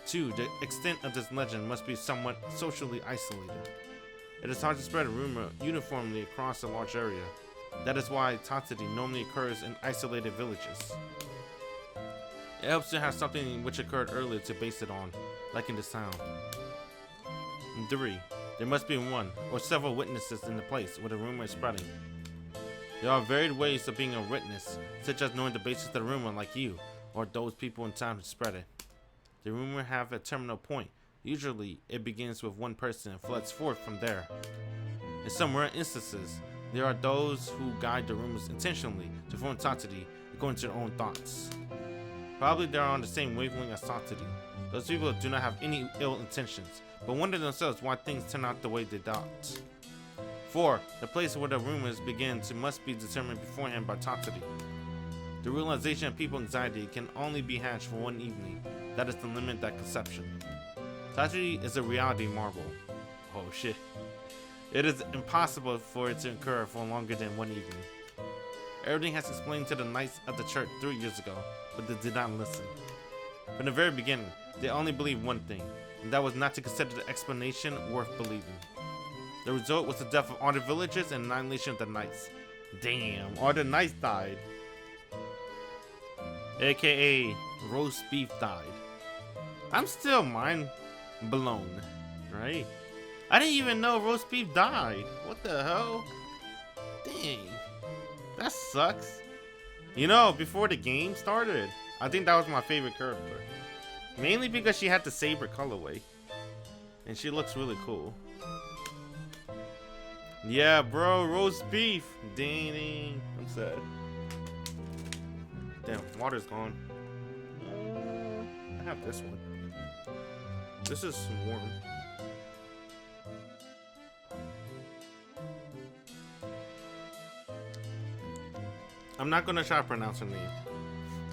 2, the extent of this legend must be somewhat socially isolated. It is hard to spread a rumor uniformly across a large area. That is why Tatsuri normally occurs in isolated villages. It helps to have something which occurred earlier to base it on, like in this town. 3, there must be one or several witnesses in the place where the rumor is spreading. There are varied ways of being a witness, such as knowing the basis of the rumor like you, or those people in time to spread it. The rumor have a terminal point. Usually, it begins with one person and floods forth from there. In some rare instances, there are those who guide the rumors intentionally to form Tatsuri according to their own thoughts. Probably they are on the same wavelength as Tatsuri. Those people do not have any ill intentions, but wonder themselves why things turn out the way they thought. 4, the place where the rumors begin must be determined beforehand by Tatsuri. The realization of people's anxiety can only be hatched for one evening. That is the limit of that conception. Tatsuri is a reality marvel. Oh shit. It is impossible for it to occur for longer than one evening. Everything has explained to the knights of the church 3 years ago, but they did not listen. From the very beginning, they only believed one thing, and that was not to consider the explanation worth believing. The result was the death of all the villagers and annihilation of the knights. Damn, all the knights died. AKA roast beef died. I'm still mind blown, right? I didn't even know roast beef died. What the hell? Dang. That sucks. You know, before the game started, I think that was my favorite character. Mainly because she had the saber colorway. And she looks really cool. Yeah, bro, roast beef. Dang. I'm sad. Damn, water's gone. I have this one. This is warm. I'm not gonna try to pronounce her name.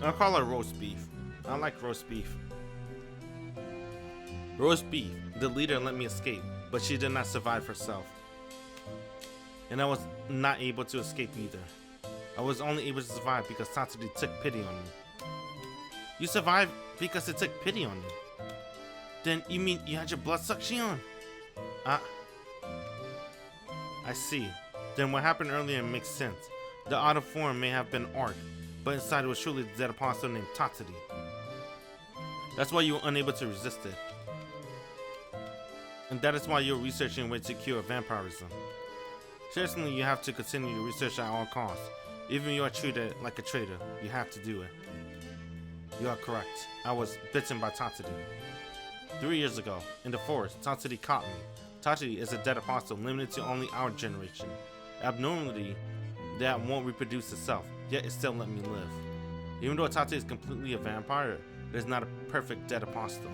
I'll call her roast beef. I like roast beef. Roast beef, the leader let me escape, but she did not survive herself. And I was not able to escape either. I was only able to survive because Tatsuri took pity on me. You survived because it took pity on you? Then you mean you had your blood sucked, Sion? I see. Then what happened earlier makes sense. The outer form may have been Ark, but inside it was truly the dead apostle named Tatsuri. That's why you were unable to resist it. And that is why you're researching ways to cure vampirism. Certainly you have to continue your research at all costs. Even if you are treated like a traitor, you have to do it. You are correct. I was bitten by Tatsuri. 3 years ago, in the forest, Tatsuri caught me. Tatsuri is a dead apostle limited to only our generation. Abnormality that won't reproduce itself, yet it still let me live. Even though Tatsuri is completely a vampire, it is not a perfect dead apostle.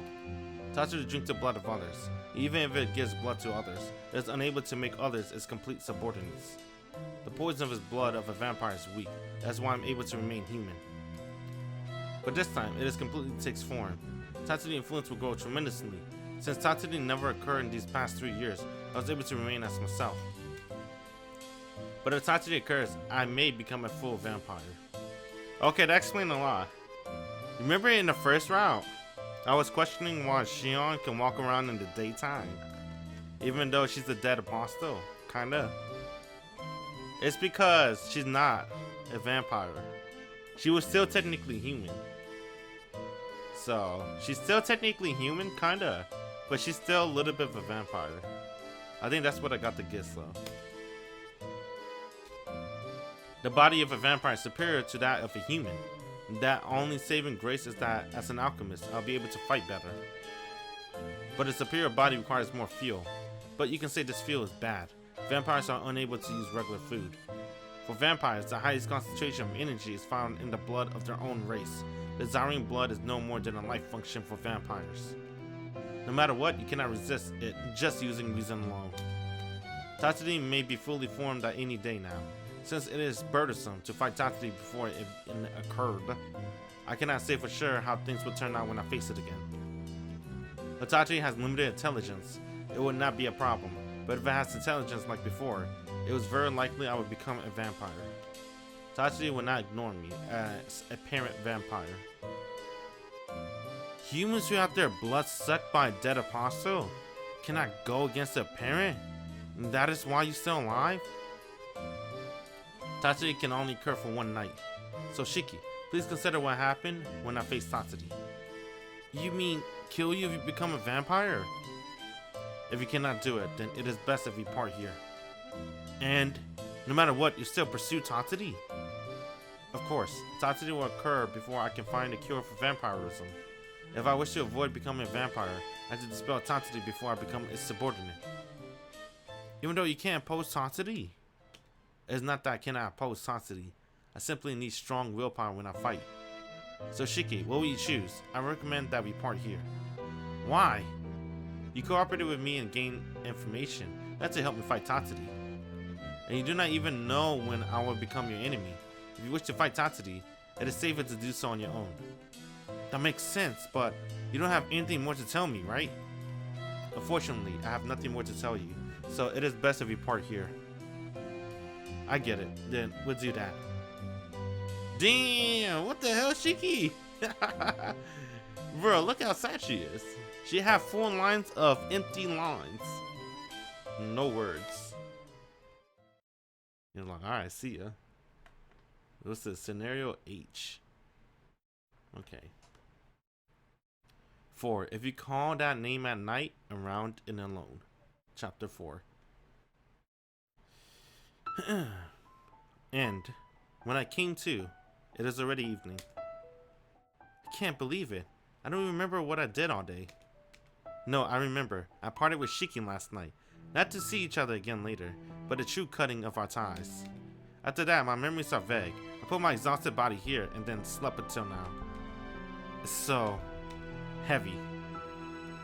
Tatsuri drinks the blood of others. Even if it gives blood to others, it is unable to make others its complete subordinates. The poison of his blood of a vampire is weak. That's why I'm able to remain human. But this time, it is completely takes form. Tatsuri's influence will grow tremendously. Since Tatsuri never occurred in these past 3 years, I was able to remain as myself. But if Tatsuri occurs, I may become a full vampire. Okay, that explains a lot. Remember in the first round, I was questioning why Sion can walk around in the daytime, even though she's a dead apostle, kinda. It's because she's not a vampire. She was still technically human. So, she's still technically human, kinda, but she's still a little bit of a vampire. I think that's what I got the gist though. The body of a vampire is superior to that of a human. That only saving grace is that as an alchemist, I'll be able to fight better. But a superior body requires more fuel. But you can say this fuel is bad. Vampires are unable to use regular food. For vampires, the highest concentration of energy is found in the blood of their own race. Desiring blood is no more than a life function for vampires. No matter what, you cannot resist it just using reason alone. Tatsuri may be fully formed at any day now. Since it is burdensome to fight Tatsuri before it occurred, I cannot say for sure how things will turn out when I face it again. But Tatsuri has limited intelligence. It would not be a problem, but if it has intelligence like before, it was very likely I would become a vampire. Tatsuri would not ignore me as a parent vampire. Humans who have their blood sucked by a dead apostle cannot go against a parent? And that is why you're still alive? Tatsuri can only occur for one night. So Shiki, please consider what happened when I faced Tatsuri. You mean kill you if you become a vampire? If you cannot do it, then it is best if we part here. And no matter what, you still pursue Tatsuri? Of course, Tatsuri will occur before I can find a cure for vampirism. If I wish to avoid becoming a vampire, I have to dispel Tatsuri before I become its subordinate. Even though you can't oppose Tatsuri? It's not that I cannot oppose Tatsuri. I simply need strong willpower when I fight. So Shiki, what will you choose? I recommend that we part here. Why? You cooperated with me and gained information. That's to help me fight Tatsuri. And you do not even know when I will become your enemy. If you wish to fight Tatsuri, it is safer to do so on your own. That makes sense, but you don't have anything more to tell me, right? Unfortunately, I have nothing more to tell you, so it is best if we part here. I get it, then we'll do that. Damn, what the hell, Shiki? Bro, look how sad she is. She had 4 lines of empty lines. No words. You're like, alright, see ya. What's this? Scenario H. Okay. 4. If you call that name at night, around and alone. Chapter 4. And when I came to, it is already evening. I can't believe it. I don't even remember what I did all day. No, I remember. I parted with Shiki last night. Not to see each other again later, but a true cutting of our ties. After that, my memories are vague. I put my exhausted body here and then slept until now. It's so heavy.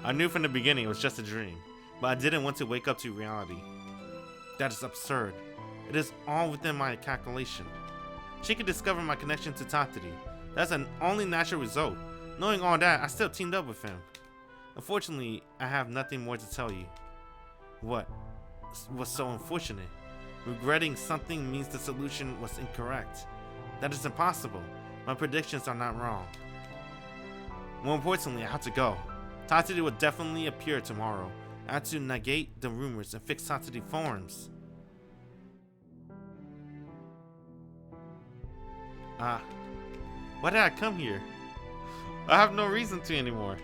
I knew from the beginning it was just a dream, but I didn't want to wake up to reality. That is absurd. It is all within my calculation. She could discover my connection to Tatari. That's an only natural result. Knowing all that, I still teamed up with him. Unfortunately, I have nothing more to tell you. What was so unfortunate? Regretting something means the solution was incorrect. That is impossible. My predictions are not wrong. More importantly, I have to go. Tatari will definitely appear tomorrow. I have to negate the rumors and fix Tatari forms. Why did I come here? I have no reason to anymore.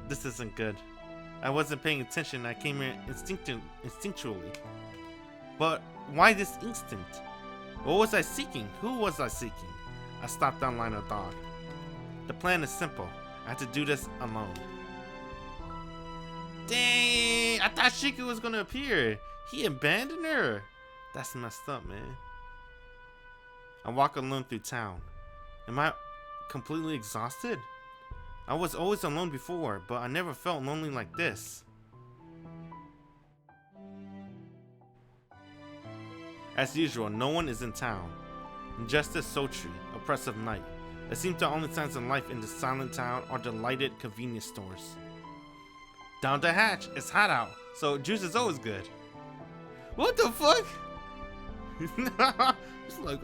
This isn't good. I wasn't paying attention. I came here instinctually. But why this instinct? What was I seeking? Who was I seeking? I stopped down line of thought. The plan is simple. I have to do this alone. Dang! I thought Shiki was gonna appear. He abandoned her. That's messed up, man. I walk alone through town. Am I completely exhausted? I was always alone before, but I never felt lonely like this. As usual, no one is in town. Just a sultry, oppressive night. It seems the only signs of life in this silent town are the lighted convenience stores. Down the hatch, it's hot out, so juice is always good. What the fuck? It's like,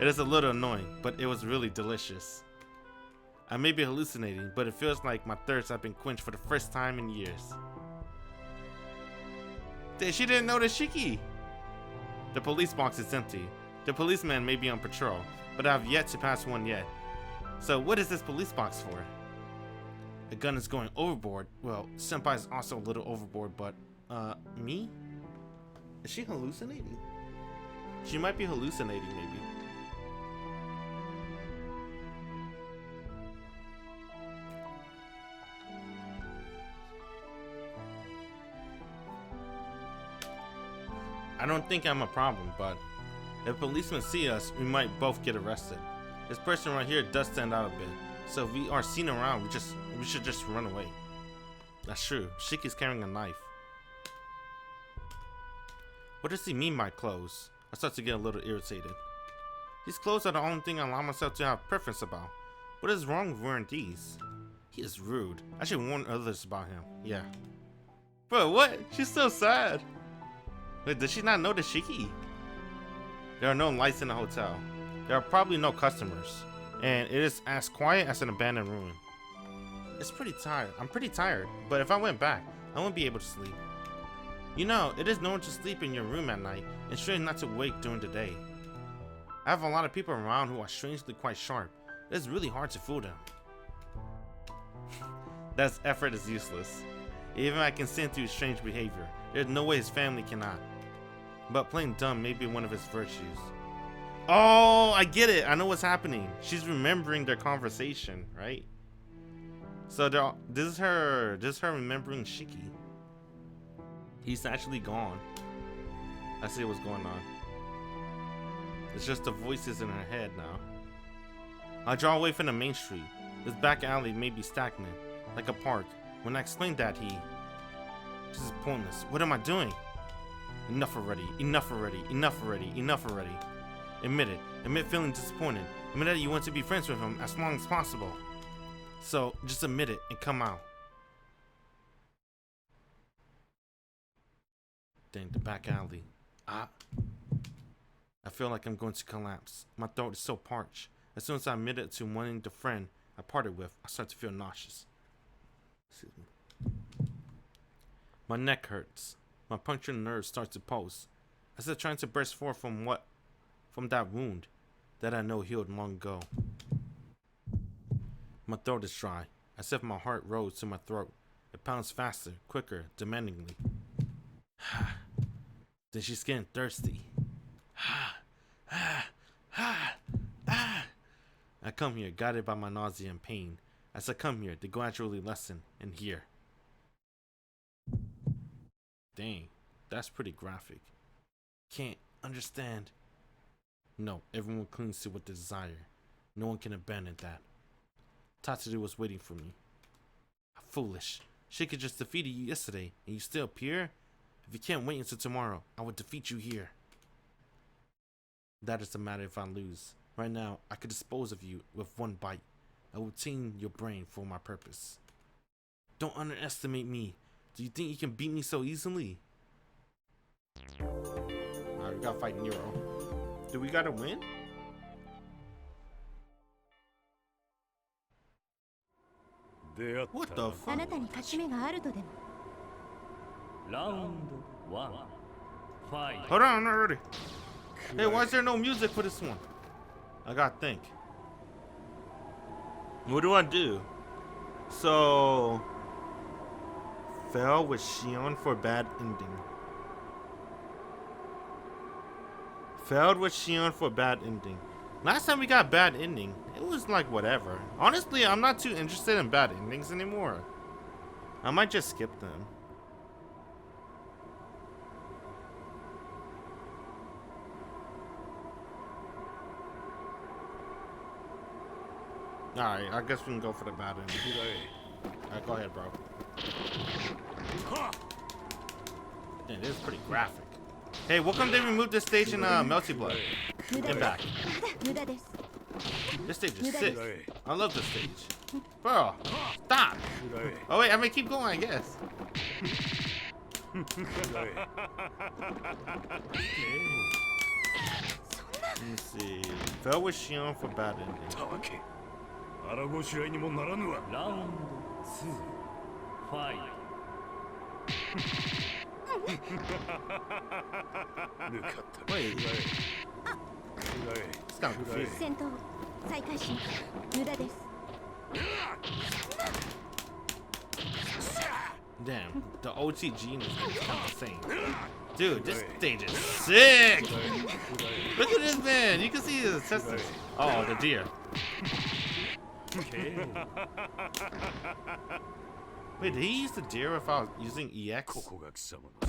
it is a little annoying, but it was really delicious. I may be hallucinating, but it feels like my thirst has been quenched for the first time in years. She didn't notice Shiki. The police box is empty. The policeman may be on patrol, but I have yet to pass one yet. So what is this police box for? The gun is going overboard. Well, Senpai is also a little overboard, but, me? Is she hallucinating? She might be hallucinating, maybe. I don't think I'm a problem, but if policemen see us, we might both get arrested. This person right here does stand out a bit, so if we are seen around, we should just run away. That's true. Shiki's carrying a knife. What does he mean by clothes? I start to get a little irritated. These clothes are the only thing I allow myself to have preference about. What is wrong with wearing these? He is rude. I should warn others about him. Yeah. Bro, what? She's so sad. Wait, does she not know the Shiki? There are no lights in the hotel. There are probably no customers. And it is as quiet as an abandoned ruin. It's pretty tired. I'm pretty tired. But if I went back, I wouldn't be able to sleep. You know, it is known to sleep in your room at night and strange not to wake during the day. I have a lot of people around who are strangely quite sharp. It is really hard to fool them. That effort is useless. Even I can see through strange behavior. There's no way his family cannot. But playing dumb may be one of his virtues. Oh, I get it. I know what's happening. She's remembering their conversation, right? So this is her remembering Shiki. He's actually gone. I see what's going on. It's just the voices in her head now. I draw away from the main street. This back alley may be stagnant, like a park. When I explained that, this is pointless. What am I doing? Enough already. Enough already. Enough already. Enough already. Admit it. Admit feeling disappointed. Admit that you want to be friends with him as long as possible. So, just admit it and come out. Dang, the back alley. I feel like I'm going to collapse. My throat is so parched. As soon as I admitted to wanting the friend I parted with, I start to feel nauseous. Excuse me. My neck hurts. My punctured nerve starts to pulse. As if trying to burst forth from that wound that I know healed long ago. My throat is dry, as if my heart rose to my throat. It pounds faster, quicker, demandingly. Then she's getting thirsty. I come here, guided by my nausea and pain. As I come here, they gradually lessen and hear. Dang, that's pretty graphic. Can't understand. No, everyone clings to what they desire. No one can abandon that. Tatari was waiting for me. I Foolish. Shiki just defeated you yesterday, and you still appear? If you can't wait until tomorrow, I will defeat you here. That is the matter if I lose. Right now, I could dispose of you with one bite. I will obtain your brain for my purpose. Don't underestimate me. Do you think you can beat me so easily? Alright, we gotta fight Nero. Do we gotta win? What the fuck? Hold on, I'm not ready. Hey, why is there no music for this one? I gotta think. What do I do? So... Fell with Sion for bad ending. Failed with Sion for bad ending. Last time we got bad ending, it was like whatever. Honestly, I'm not too interested in bad endings anymore. I might just skip them. Alright, I guess we can go for the bad ending. Alright, go ahead, bro. Man, this is pretty graphic. Hey, welcome they removed this stage in Melty Blood. Get back. This stage is sick. I love this stage. Bro, stop. Oh wait, I may keep going, I guess. Let me see. Fell with Sion for bad ending. Wait. It's kind of confusing. Damn, the OTG is kind of insane. Dude, this stage is sick! Look at this man! You can see his testicles. Oh, the deer. Wait, did he use the deer without using EX?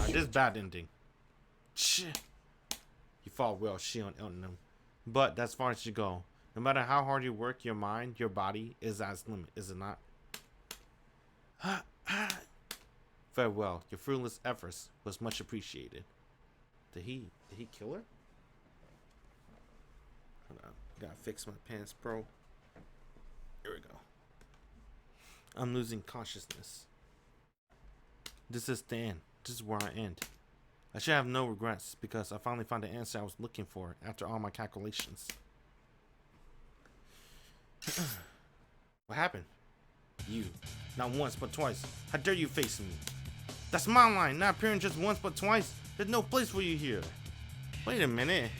This is bad ending. Shit. You fought well, Sion Elton. But that's far as you go. No matter how hard you work, your mind, your body is at its limit, is it not? Farewell. Your fruitless efforts was much appreciated. Did he kill her? Hold on. Gotta fix my pants, bro. Here we go. I'm losing consciousness. This is the end. This is where I end. I should have no regrets because I finally found the answer I was looking for after all my calculations. What happened? You. Not once, but twice. How dare you face me? That's my line, not appearing just once, but twice. There's no place for you here. Wait a minute.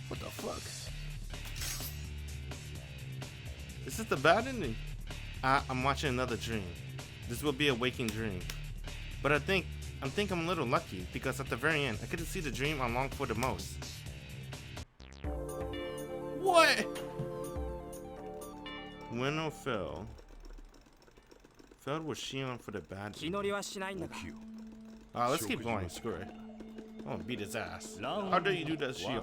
What the fuck? Is this the bad ending? I'm watching another dream. This will be a waking dream. But I think I'm a little lucky because at the very end, I get to see the dream I long for the most. What? Win or fail? Failed with Sion for the bad ending. Alright, let's keep going. Screw it. I'm gonna beat his ass. How dare you do that, Sion?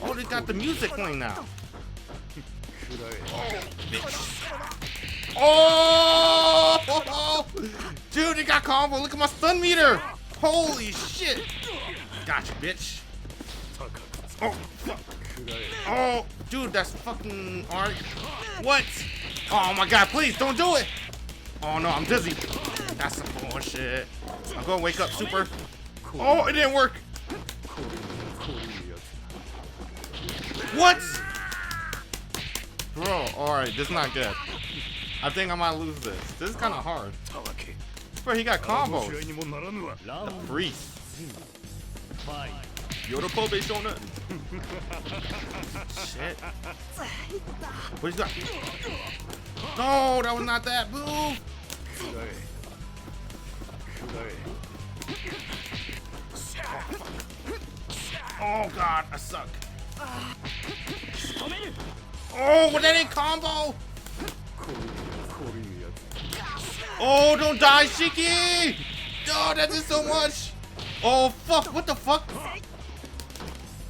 Oh, they got the music playing now. Oh, bitch. Oh! Dude, they got combo. Look at my stun meter. Holy shit. Gotcha, bitch. Oh, fuck. Oh, dude, that's fucking art. What? Oh my god, please don't do it. Oh no, I'm dizzy. That's some bullshit. I'm gonna wake up super. Oh, it didn't work. What? Bro, alright, this is not good. I think I might lose this. This is kind of hard. Bro, he got combos. The priest. Yoda Pobe showing up. Shit. What you got? No, that was not that. Move. Oh god, I suck. Oh, but that ain't combo. Oh, don't die, Shiki. Oh, that did so much. Oh fuck, what the fuck?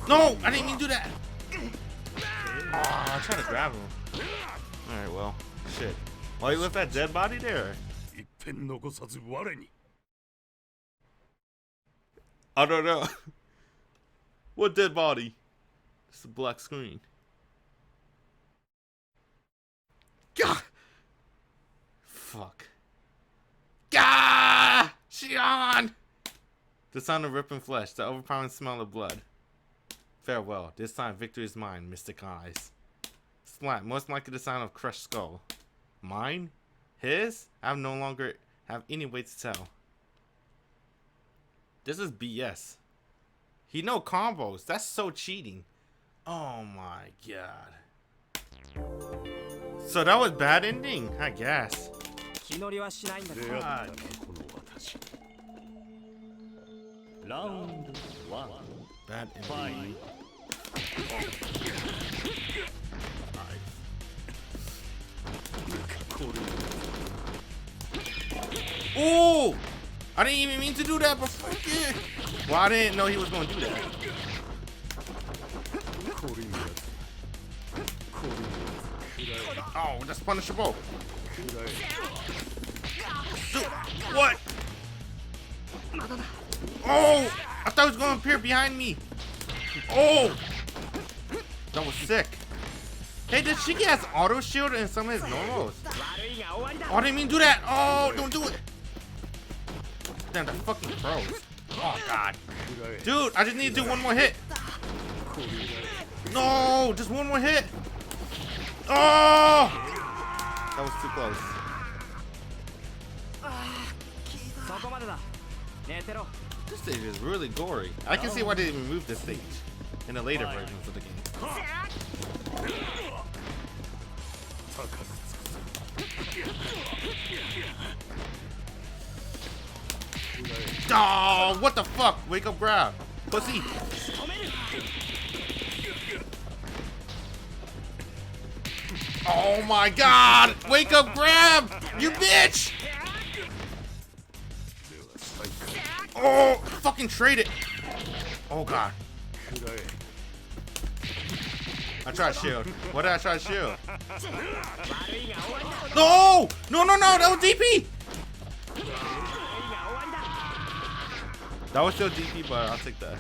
No, I didn't mean to do that. Oh, I tried to grab him. Alright, well, shit. Oh, you left that dead body there? I don't know. What dead body? It's a black screen. Gah! Fuck. Gah! Sion! The sound of ripping flesh, the overpowering smell of blood. Farewell. This time victory is mine, Mystic Eyes. Splat, most likely the sound of crushed skull. Mine? His? I no longer have any way to tell. This is BS. He know combos. That's so cheating. Oh my god. So that was bad ending, I guess. God. Round 1. Bad ending. Oh! I didn't even mean to do that, but fuck it. Well, I didn't know he was going to do that. Oh, that's punishable. Dude, what? Oh! I thought he was going to appear behind me. Oh! That was sick. Hey, did Shiki has auto shield in some of his normals? Oh, I didn't mean to do that. Oh, don't do it. Damn, the fucking pros. Oh, God. Dude, I just need to do one more hit. No, just one more hit. Oh! That was too close. This stage is really gory. I can see why they didn't remove this stage in the later versions of the game. Oh, what the fuck? Wake up, grab. Pussy. Oh my god! Wake up, grab! You bitch! Oh, fucking trade it. Oh god. I tried shield. What did I try to shield? No! No, no, no! That was DP! That was still DP, but I'll take that.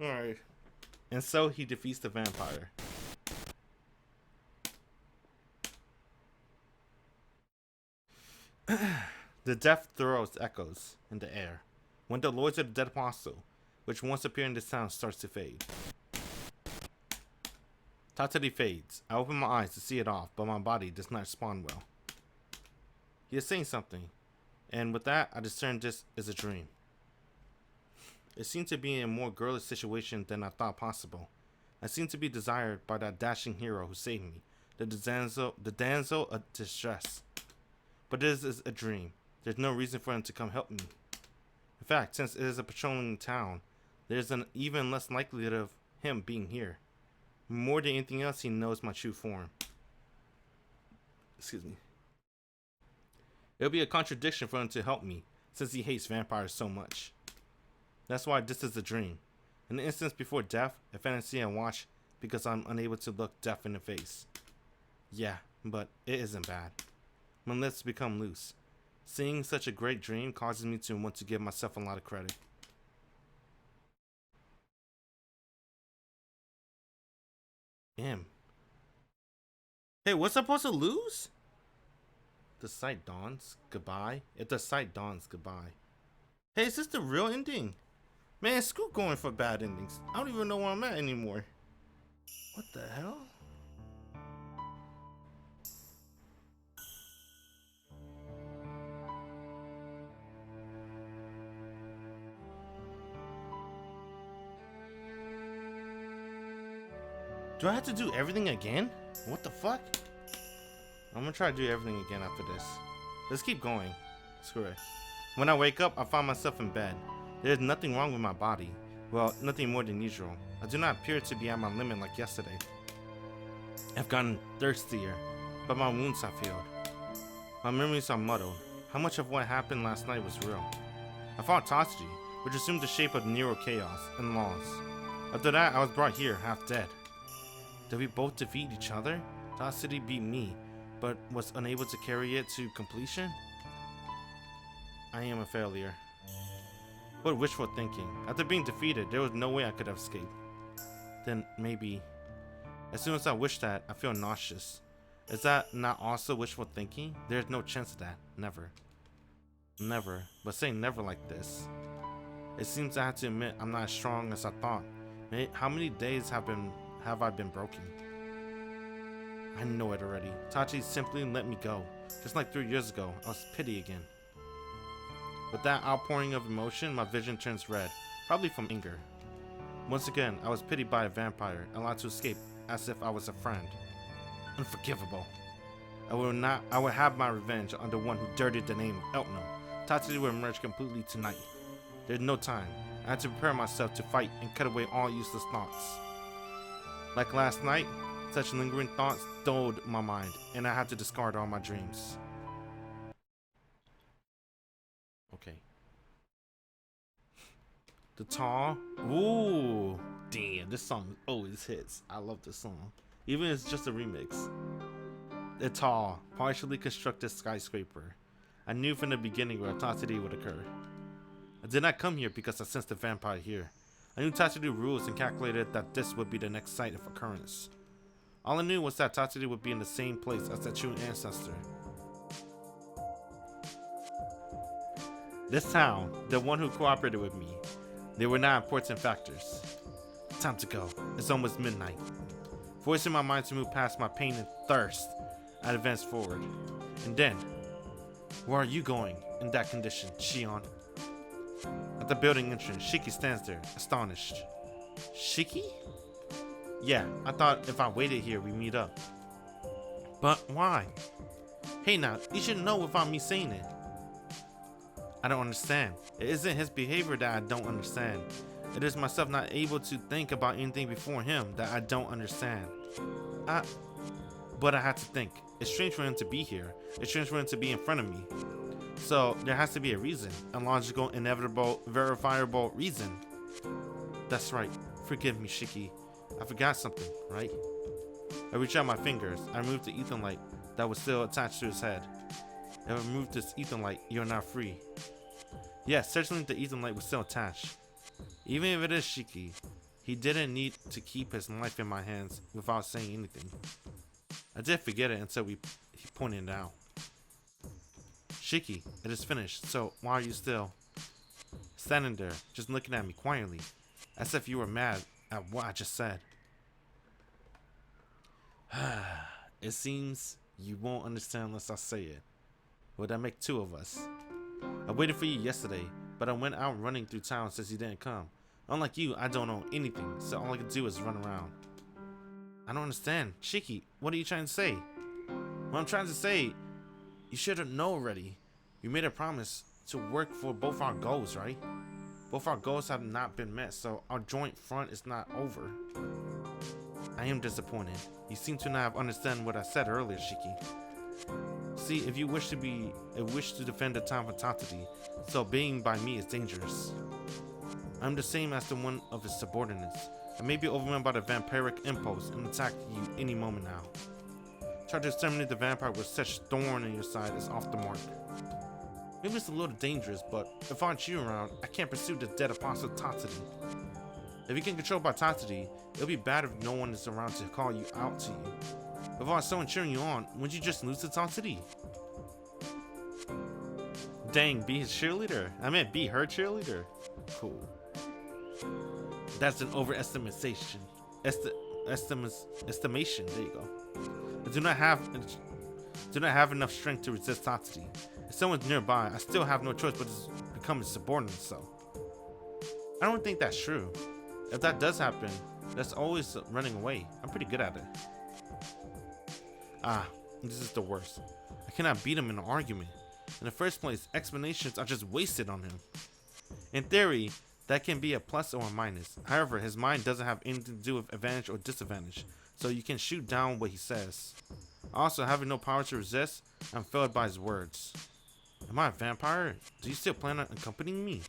Alright. And so he defeats the vampire. The death throws echoes in the air when the Lords of the Dead Apostle, which once appeared in this town, starts to fade. Tatari fades. I open my eyes to see it off, but my body does not respond well. He is saying something, and with that, I discern this is a dream. It seemed to be in a more girlish situation than I thought possible. I seemed to be desired by that dashing hero who saved me, the damsel of distress. But this is a dream. There's no reason for him to come help me. In fact, since it is a patrolling town, there's an even less likelihood of him being here. More than anything else, he knows my true form. Excuse me. It would be a contradiction for him to help me, since he hates vampires so much. That's why this is a dream. In the instance before death, a fantasy I watch because I'm unable to look death in the face. Yeah, but it isn't bad. My lips become loose. Seeing such a great dream causes me to want to give myself a lot of credit. Hey, what's I supposed to lose? The sight dawns. Goodbye. If the sight dawns, goodbye. Hey, is this the real ending? Man, screw going for bad endings. I don't even know where I'm at anymore. What the hell? Do I have to do everything again? What the fuck? I'm gonna try to do everything again after this. Let's keep going. Screw it. When I wake up, I find myself in bed. There's nothing wrong with my body. Well, nothing more than usual. I do not appear to be at my limit like yesterday. I've gotten thirstier, but my wounds have healed. My memories are muddled. How much of what happened last night was real? I fought Tatsuji, which assumed the shape of Nero chaos and laws. After that, I was brought here, half dead. Did we both defeat each other? Tatsuji beat me, but was unable to carry it to completion? I am a failure. What wishful thinking. After being defeated, there was no way I could have escaped. Then maybe... As soon as I wish that, I feel nauseous. Is that not also wishful thinking? There's no chance of that. Never. Never. But say never like this. It seems I have to admit I'm not as strong as I thought. How many days have I been broken? I know it already. Tachi simply let me go. Just like 3 years ago, I was pity again. With that outpouring of emotion, my vision turns red. Probably from anger. Once again, I was pitied by a vampire, allowed to escape as if I was a friend. Unforgivable. I will have my revenge on the one who dirtied the name of Eltno. Tatsuji will emerge completely tonight. There's no time. I had to prepare myself to fight and cut away all useless thoughts. Like last night, such lingering thoughts dulled my mind, and I had to discard all my dreams. Okay. The Tall. Ooh. Damn, this song always hits. I love this song. Even if it's just a remix. The Tall, partially constructed skyscraper. I knew from the beginning where Tatsuji would occur. I did not come here because I sensed the vampire here. I knew Tatsuji rules and calculated that this would be the next site of occurrence. All I knew was that Tatsuji would be in the same place as the true ancestor. This town, the one who cooperated with me, they were not important factors. Time to go. It's almost midnight. Forcing my mind to move past my pain and thirst, I advanced forward. And then, where are you going in that condition, Sion? At the building entrance, Shiki stands there, astonished. Shiki? Yeah, I thought if I waited here, we'd meet up. But why? Hey now, you should know without me saying it. I don't understand. It isn't his behavior that I don't understand. It is myself not able to think about anything before him that I don't understand. But I had to think. It's strange for him to be here. It's strange for him to be in front of me. So there has to be a reason. A logical, inevitable, verifiable reason. That's right. Forgive me, Shiki. I forgot something, right? I reached out my fingers. I removed the ether light that was still attached to his head. If I removed this ether light, you're now free. Yes, certainly the ether light was still attached. Even if it is Shiki, he didn't need to keep his life in my hands without saying anything. I did forget it until he pointed it out. Shiki, it is finished, so why are you still standing there, just looking at me quietly, as if you were mad at what I just said? It seems you won't understand unless I say it. Would that make two of us? I waited for you yesterday, but I went out running through town since you didn't come. Unlike you, I don't know anything, so all I can do is run around. I don't understand. Shiki, what are you trying to say? What I'm trying to say, you should have known already. We made a promise to work for both our goals, right? Both our goals have not been met, so our joint front is not over. I am disappointed. You seem to not understand what I said earlier, Shiki. See, if you wish to defend the town for Tatsuji, so being by me is dangerous. I'm the same as the one of his subordinates. I may be overwhelmed by the vampiric impulse and attack you any moment now. Try to exterminate the vampire with such thorn in your side is off the mark. Maybe it's a little dangerous, but if aren't you around, I can't pursue the dead apostle Tatsuji. If you get controlled by Tatsuji, it'll be bad if no one is around to call you out to you. If I was someone cheering you on, wouldn't you just lose to Tatsuji? Dang, be his cheerleader? I meant be her cheerleader? Cool. That's an overestimation. Estimation. There you go. I do not have enough strength to resist Tatsuji. If someone's nearby, I still have no choice but to become his subordinate. So I don't think that's true. If that does happen, that's always running away. I'm pretty good at it. This is the worst. I cannot beat him in an argument. In the first place, explanations are just wasted on him. In theory, that can be a plus or a minus. However, his mind doesn't have anything to do with advantage or disadvantage, so you can shoot down what he says. Also, having no power to resist, I'm failed by his words. Am I a vampire? Do you still plan on accompanying me?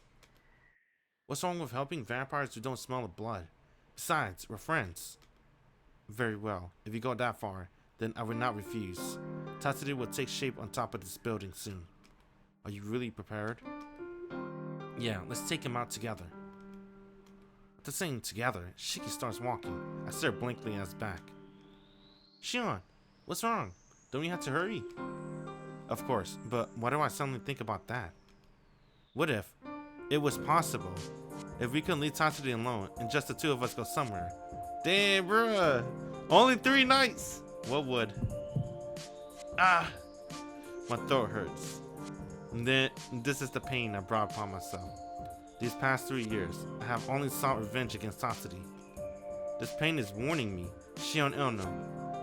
What's wrong with helping vampires who don't smell of blood? Besides, we're friends. Very well. If you go that far, then I will not refuse. Tatsuri will take shape on top of this building soon. Are you really prepared? Yeah, let's take him out together. After saying together, Shiki starts walking. I stare blankly at his back. Sion, what's wrong? Don't we have to hurry? Of course, but why do I suddenly think about that? What if it was possible? If we could leave Tatsuri alone and just the two of us go somewhere. Damn, bruh. Only 3 nights. What would? Ah, my throat hurts. And then this is the pain I brought upon myself. These past 3 years, I have only sought revenge against Tatsuri. This pain is warning me, Sion Elno,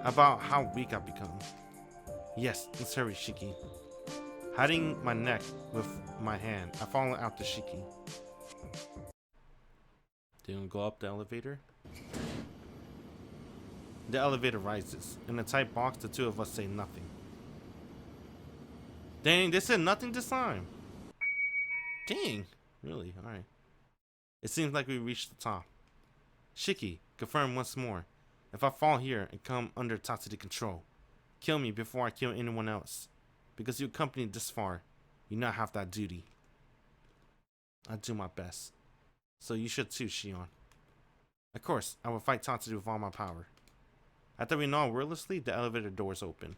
about how weak I've become. Yes, let's hurry, Shiki. Hiding my neck with my hand, I follow after Shiki. Didn't go up the elevator? The elevator rises. In a tight box, the two of us say nothing. Dang, they said nothing this time. Dang, really? Alright. It seems like we reached the top. Shiki, confirm once more. If I fall here and come under Tatsuri control, kill me before I kill anyone else. Because you accompanied this far, you now have that duty. I do my best. So you should too, Sion. Of course, I will fight Tatsuri with all my power. After we nod wordlessly, the elevator doors open.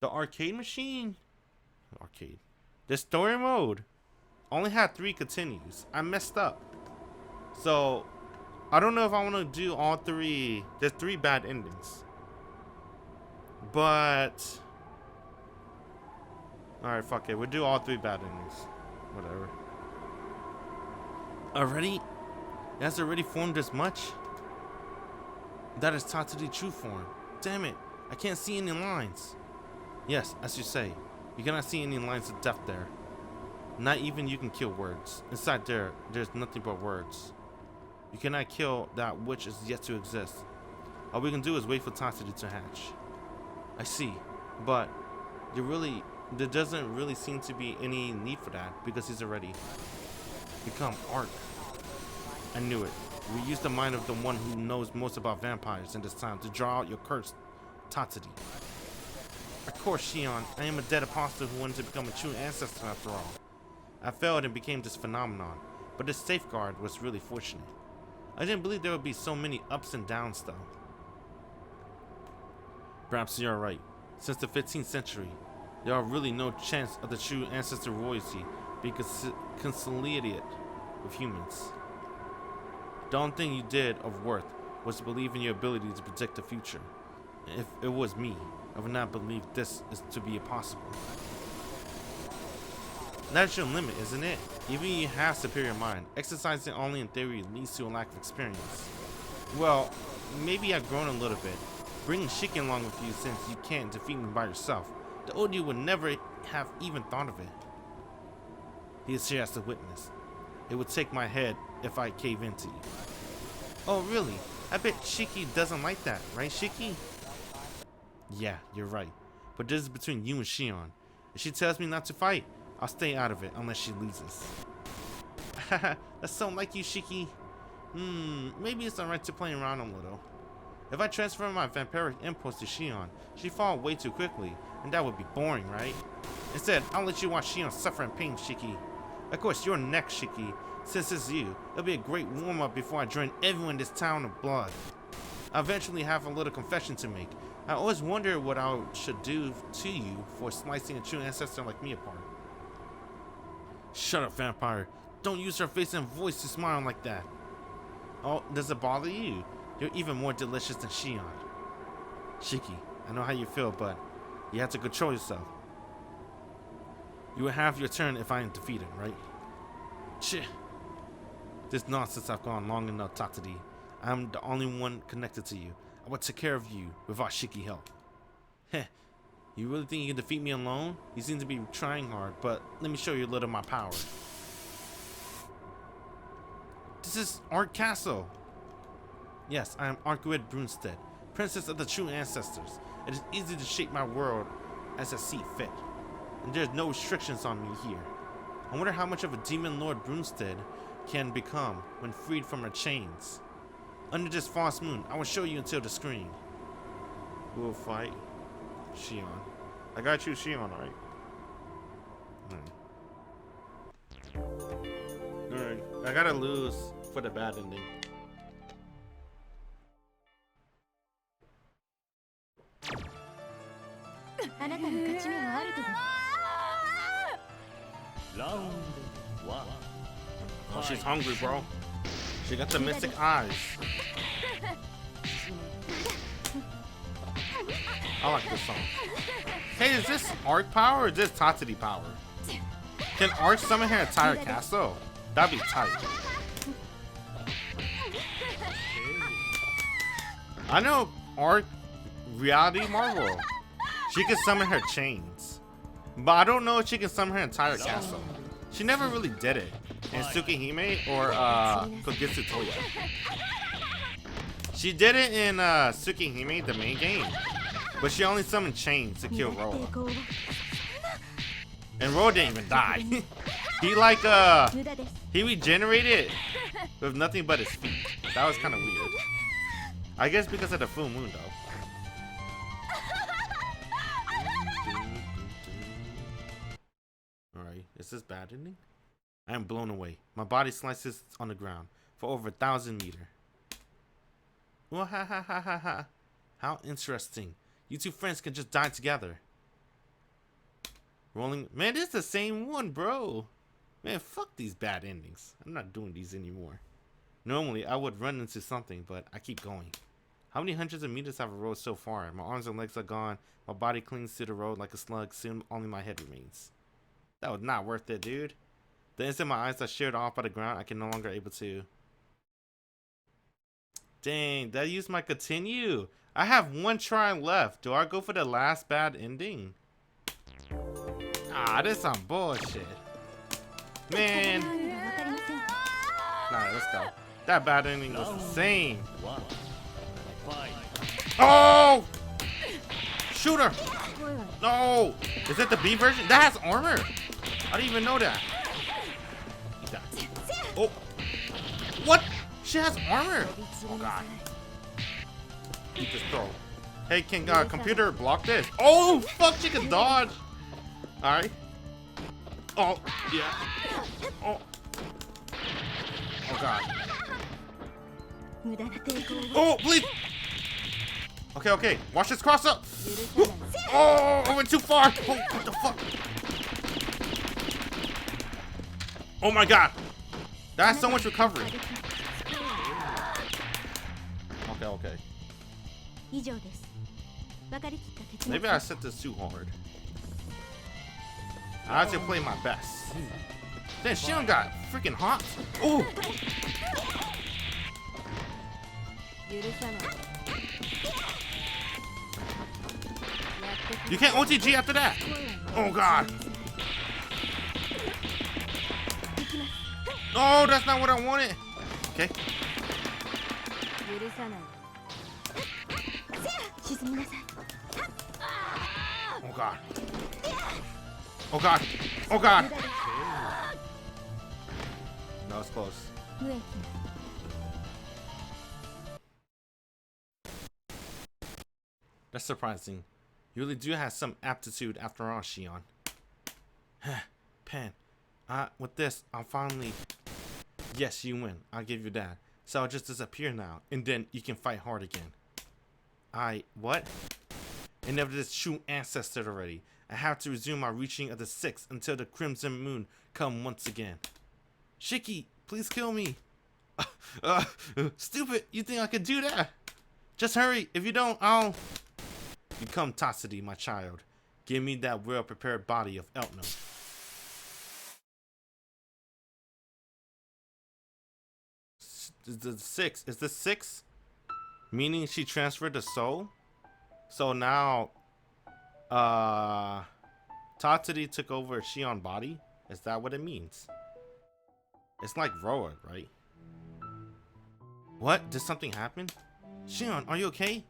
The arcade machine? Arcade. The story mode only had 3 continues. I messed up. So, I don't know if I want to do all 3. There's 3 bad endings. But... alright, fuck it. We'll do all 3 bad endings. Whatever. Already? It has already formed this much? That is Tatsuri's true form. Damn it. I can't see any lines. Yes, as you say. You cannot see any lines of death there. Not even you can kill words. Inside there, there's nothing but words. You cannot kill that which is yet to exist. All we can do is wait for Tatsuri to hatch. I see. But there doesn't really seem to be any need for that because he's already become Arc. I knew it. We used the mind of the one who knows most about vampires in this time to draw out your curse, Tatsuri. Of course, Sion, I am a dead apostle who wanted to become a true ancestor after all. I failed and became this phenomenon, but this safeguard was really fortunate. I didn't believe there would be so many ups and downs though. Perhaps you're right. Since the 15th century, there are really no chance of the true ancestor royalty being conciliated with humans. The only thing you did of worth was to believe in your ability to predict the future. If it was me, I would not believe this is to be possible. That's your limit, isn't it? Even if you have superior mind, exercising only in theory leads to a lack of experience. Well, maybe I've grown a little bit. Bringing Shiki along with you since you can't defeat me by yourself. The OG would never have even thought of it. He is here as a witness. It would take my head if I cave into you. Oh really? I bet Shiki doesn't like that, right Shiki? Yeah, you're right. But this is between you and Sion. If she tells me not to fight, I'll stay out of it unless she loses. That's so like you, Shiki. Maybe it's alright to play around a little. If I transfer my vampiric impulse to Sion, she'd fall way too quickly, and that would be boring, right? Instead, I'll let you watch Sion suffer in pain, Shiki. Of course, you're next, Shiki. Since it's you, it'll be a great warm-up before I drain everyone in this town of blood. I eventually have a little confession to make. I always wonder what I should do to you for slicing a true ancestor like me apart. Shut up, vampire. Don't use your face and voice to smile like that. Oh, does it bother you? You're even more delicious than Sion. Shiki, I know how you feel, but you have to control yourself. You will have your turn if I am defeated, right? Shit. This nonsense I've gone long enough, Tatsuri. I'm the only one connected to you. I will take care of you without Shiki help. Heh. You really think you can defeat me alone? You seem to be trying hard, but let me show you a little of my power. This is Arc Castle. Yes, I am Arcuid Brunstead, princess of the true ancestors. It is easy to shape my world as I see fit. and there's no restrictions on me here. I wonder how much of a demon lord Broomstead can become when freed from her chains. Under this false moon, I will show you until the screen. Who will fight? Sion. I gotta choose Sion, right? Alright, I gotta lose for the bad ending. Round 1. Oh, she's hungry, bro. She got the mystic eyes. I like this song. Hey, is this Arc power or is this Tatsuri power? Can Arc summon her entire castle? That'd be tight. I know Arc Reality Marvel. She can summon her chains. But I don't know if she can summon her entire castle. She never really did it in Tsukihime or Kogitsu Toya. She did it in Tsukihime, the main game. But she only summoned chains to kill Roa. And Roa didn't even die. He regenerated with nothing but his feet. That was kind of weird. I guess because of the full moon though. Alright, is this bad ending? I am blown away. My body slices on the ground for over 1,000 meters. Well, ha ha ha ha ha. How interesting. You two friends can just die together. Rolling. Man, this is the same one, bro. Man, fuck these bad endings. I'm not doing these anymore. Normally, I would run into something, but I keep going. How many hundreds of meters have I rode so far? My arms and legs are gone. My body clings to the road like a slug. Soon, only my head remains. That was not worth it, dude. The instant my eyes are sheared off by the ground, I can no longer able to. Dang, that used my continue. I have one try left. Do I go for the last bad ending? Ah, this some bullshit. Man. Nah, let's go. That bad ending was insane. Oh! Shoot her! No! Is that the B version? That has armor! I didn't even know that. Oh! What? She has armor! Oh god. Eat this throw. Hey, can computer block this? Oh, fuck, she can dodge! Alright. Oh, yeah. Oh. Oh god. Oh, please! Okay, okay. Watch this cross up! Oh, I went too far! Oh, what the fuck? Oh my god! That has so much recovery. Okay, okay. Maybe I set this too hard. I have to play my best. Then Sion got freaking hot. Ooh! You can't OTG after that. Oh god. Oh, that's not what I wanted. Okay. Oh god. Oh god. Oh god. That was close. That's surprising. You really do have some aptitude after all, Sion. Pen. With this, I'll finally... Yes, you win. I'll give you that. So I'll just disappear now, and then you can fight hard again. What? And never this true ancestor already. I have to resume my reaching of the 6 until the crimson moon come once again. Shiki, please kill me. Stupid, you think I could do that? Just hurry. If you don't, I'll... Become Tatsuri, my child. Give me that well-prepared body of Eltno. The 6. Is this 6? Meaning she transferred the soul? So now, Tatsuri took over Sion body? Is that what it means? It's like Roa, right? What? Did something happen? Sion, are you okay?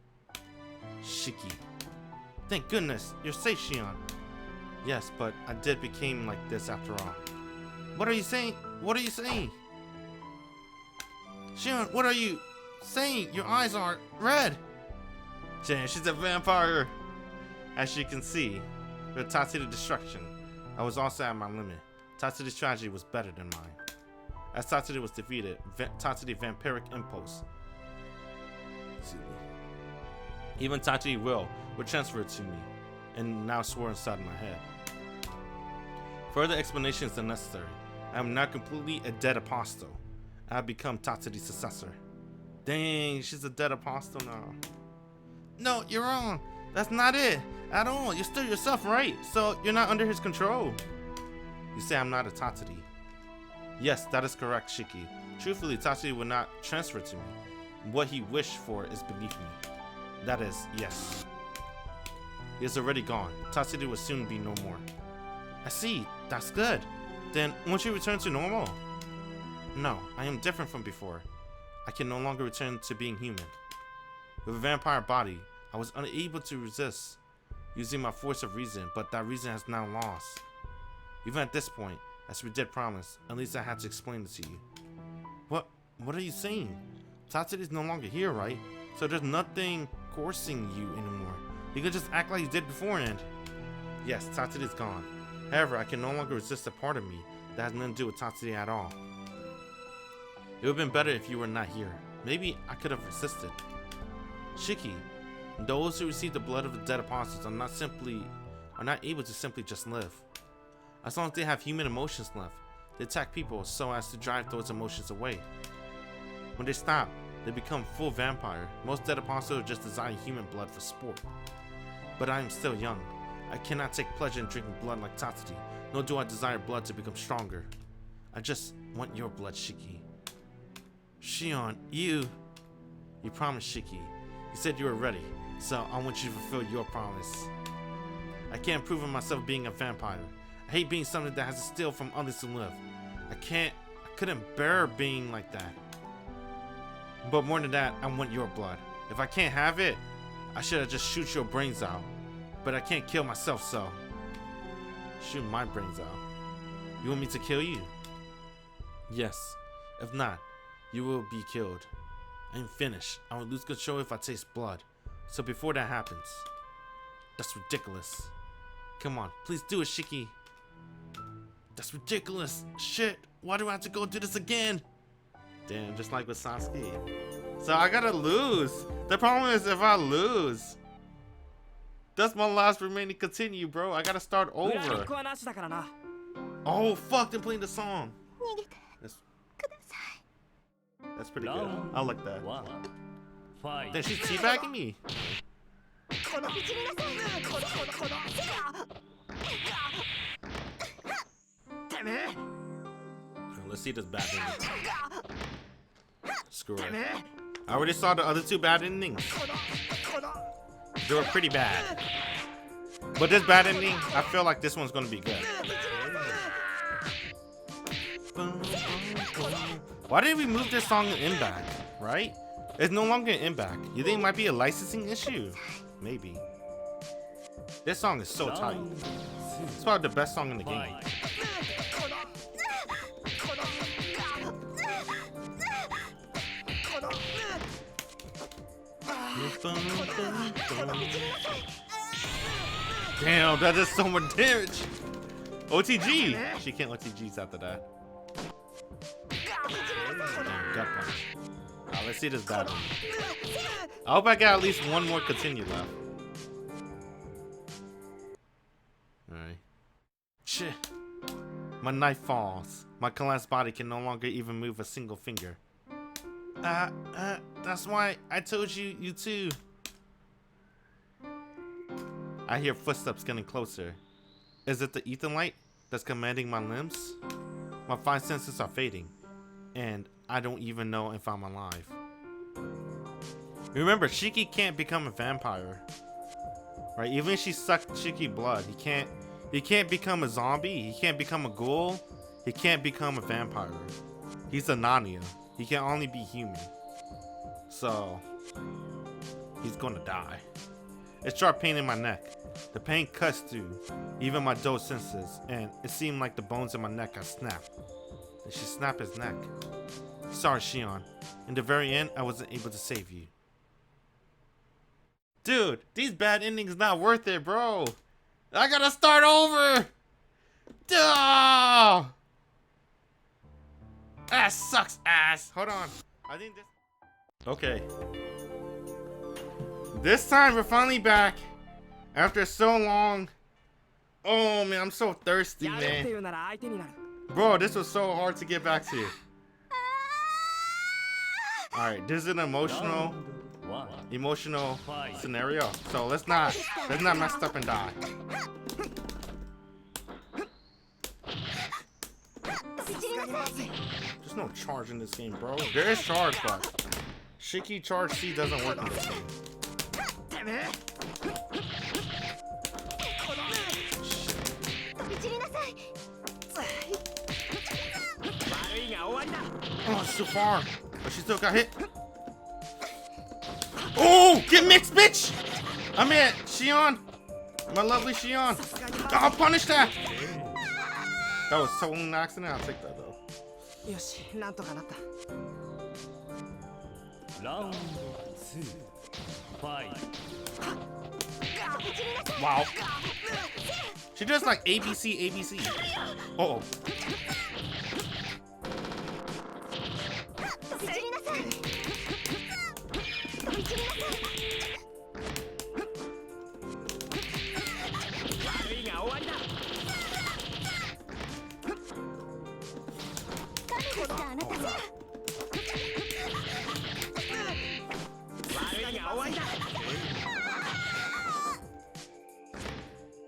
Shiki. Thank goodness, you're safe, Sion. Yes, but I did became like this after all. What are you saying? What are you saying? Sion, what are you saying? Your eyes are red. Jen, she's a vampire. As you can see, with Tatsuda's destruction, I was also at my limit. Tatsuda's strategy was better than mine. As Tatsuda was defeated, Tatsuda's vampiric impulse, even Tatsuda's will, were transferred to me, and now swore inside my head. Further explanation is unnecessary. I am now completely a dead apostle. I have become Tatsuda's successor. Dang, she's a dead apostle now. No, you're wrong. That's not it at all. You're still yourself, right? So you're not under his control. You say I'm not a Tatsuda. Yes, that is correct, Shiki. Truthfully, Tatsuda will not transfer to me. What he wished for is beneath me. That is, yes. He is already gone. Tatsuda will soon be no more. I see. That's good. Then, won't you return to normal? No, I am different from before. I can no longer return to being human. With a vampire body, I was unable to resist using my force of reason, but that reason has now lost. Even at this point, as we did promise, at least I had to explain it to you. What are you saying? Tatsuda is no longer here, right? So there's nothing coercing you anymore. You can just act like you did beforehand. Yes, Tatsuda is gone. However, I can no longer resist a part of me that has nothing to do with Tatsuda at all. It would have been better if you were not here. Maybe I could have resisted. Shiki, those who receive the blood of the dead apostles are not able to simply just live. As long as they have human emotions left, they attack people so as to drive those emotions away. When they stop, they become full vampire. Most dead apostles just desire human blood for sport. But I am still young. I cannot take pleasure in drinking blood like Tatsuda, nor do I desire blood to become stronger. I just want your blood, Shiki. Sion, you promised, Shiki. You said you were ready, so I want you to fulfill your promise. I can't prove of myself being a vampire. I hate being something that has to steal from others to live. I couldn't bear being like that. But more than that, I want your blood. If I can't have it, I should have just shoot your brains out. But I can't kill myself, so shoot my brains out. You want me to kill you? Yes. If not, you will be killed. I'm finished. I will lose control if I taste blood. So before that happens, that's ridiculous. Come on, please do it, Shiki. That's ridiculous. Shit, why do I have to go do this again? Damn, just like with Sasuke. So I gotta lose. The problem is if I lose, that's my last remaining continue, bro. I gotta start over. Oh, fuck, they're playing the song. That's pretty good. I like that. Then she's teabagging me. Let's see this bad ending. Screw it. I already saw the other two bad endings. They were pretty bad. But this bad ending, I feel like this one's gonna be good. Why did we move this song in back, right? It's no longer in back. You think it might be a licensing issue? Maybe. This song is so tight. It's probably the best song in the game. Damn, that does so much damage. OTG. She can't OTGs after that. Damn, gut punch. Alright, let's see this battle. I hope I got at least one more continue left. Alright. Shit. My knife falls. My collapsed body can no longer even move a single finger. That's why I told you too. I hear footsteps getting closer. Is it the ether light that's commanding my limbs? My five senses are fading, and I don't even know if I'm alive. Remember, Shiki can't become a vampire, right? Even if she sucked Shiki blood, he can't become a zombie. He can't become a ghoul. He can't become a vampire. He's a Narnia. He can only be human. So he's gonna die. It's sharp pain in my neck. The pain cuts through even my dull senses, and it seemed like the bones in my neck got snapped. Did she snap his neck? Sorry, Sion. In the very end, I wasn't able to save you. Dude, these bad endings not worth it, bro. I gotta start over. Duh! That sucks ass. Hold on. I think this. Okay. This time we're finally back. After so long. Oh man, I'm so thirsty, man. Bro, this was so hard to get back to. Alright, this is an emotional scenario. So let's not mess up and die. There's no charge in this game, bro. There is charge, but Shiki charge C doesn't work in this game. Oh, it's too far. But she still got hit. Oh, get mixed, bitch! I mean, Sion. My lovely Sion. Oh, punish that! That was so an accident. I'll take that, though. Round 2. Fight. Wow. She does like ABC, ABC. Uh-oh.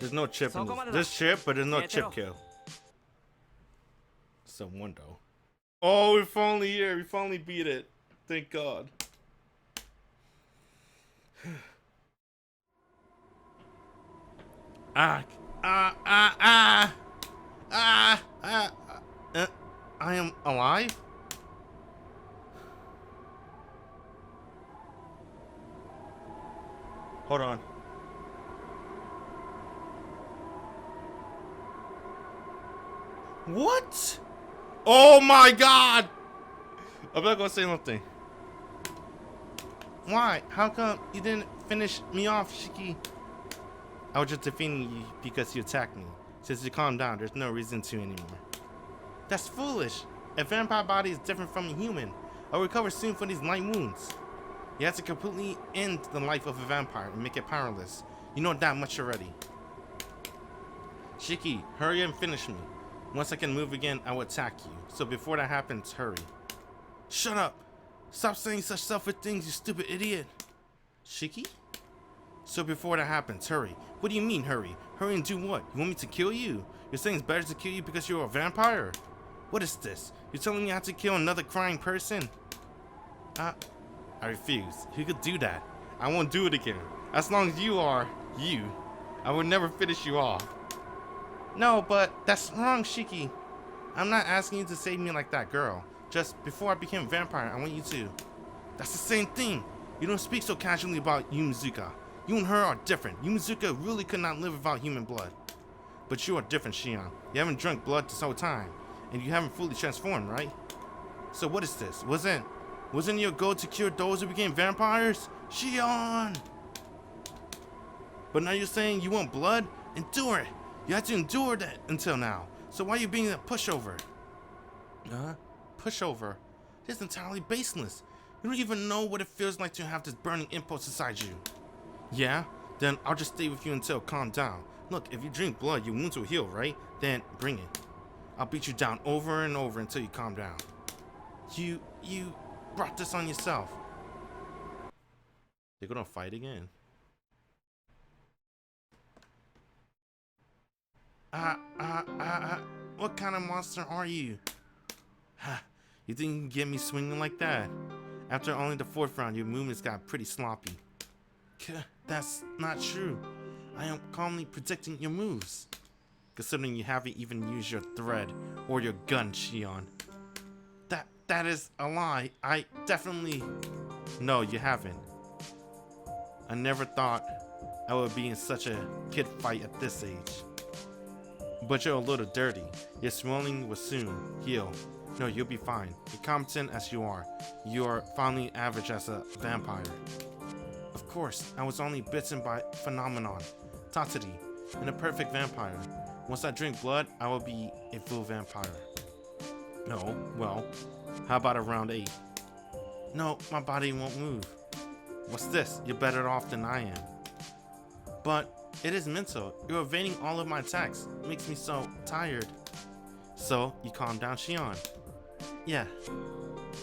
There's no chip in this. There's chip, but there's no chip kill. Someone though. Oh, we're finally here. We finally beat it. Thank God. I am alive? Hold on. What? Oh my God! I'm not gonna say nothing. Why? How come you didn't finish me off, Shiki? I was just defending you because you attacked me. Since you calmed down, there's no reason to anymore. That's foolish. A vampire body is different from a human. I'll recover soon from these light wounds. You have to completely end the life of a vampire and make it powerless. You know that much already. Shiki, hurry and finish me. Once I can move again, I will attack you. So before that happens, hurry. Shut up! Stop saying such selfish things, you stupid idiot! Shiki? So before that happens, hurry. What do you mean, hurry? Hurry and do what? You want me to kill you? You're saying it's better to kill you because you're a vampire? What is this? You're telling me I have to kill another crying person? I refuse. You could do that. I won't do it again. As long as you are you, I will never finish you off. No, but that's wrong, Shiki. I'm not asking you to save me like that girl. Just before I became a vampire, I want you to. That's the same thing. You don't speak so casually about Yumizuka. You and her are different. Yumizuka really could not live without human blood. But you are different, Sion. You haven't drunk blood this whole time, and you haven't fully transformed, right? So what is this? Wasn't your goal to cure those who became vampires? Sion! But now you're saying you want blood? Endure it. You had to endure that until now. So why are you being a pushover? Pushover? It's entirely baseless. You don't even know what it feels like to have this burning impulse inside you. Yeah? Then I'll just stay with you until calm down. Look, if you drink blood, your wounds will heal, right? Then bring it. I'll beat you down over and over until you calm down. You brought this on yourself. They're gonna fight again. What kind of monster are you? You think you can get me swinging like that? After only the 4th round, your movements got pretty sloppy. That's not true. I am calmly predicting your moves. Considering you haven't even used your thread or your gun, Sion. That is a lie. I definitely... No, you haven't. I never thought I would be in such a kid fight at this age. But you're a little dirty. Your swelling will soon heal. No, you'll be fine. Incompetent as you are finally average as a vampire. Of course, I was only bitten by phenomenon, Tatari, and a perfect vampire. Once I drink blood, I will be a full vampire. No, well, how about around 8? No, my body won't move. What's this? You're better off than I am. But it is mental. You're evading all of my attacks. It makes me so tired. So, you calm down, Sion. Yeah,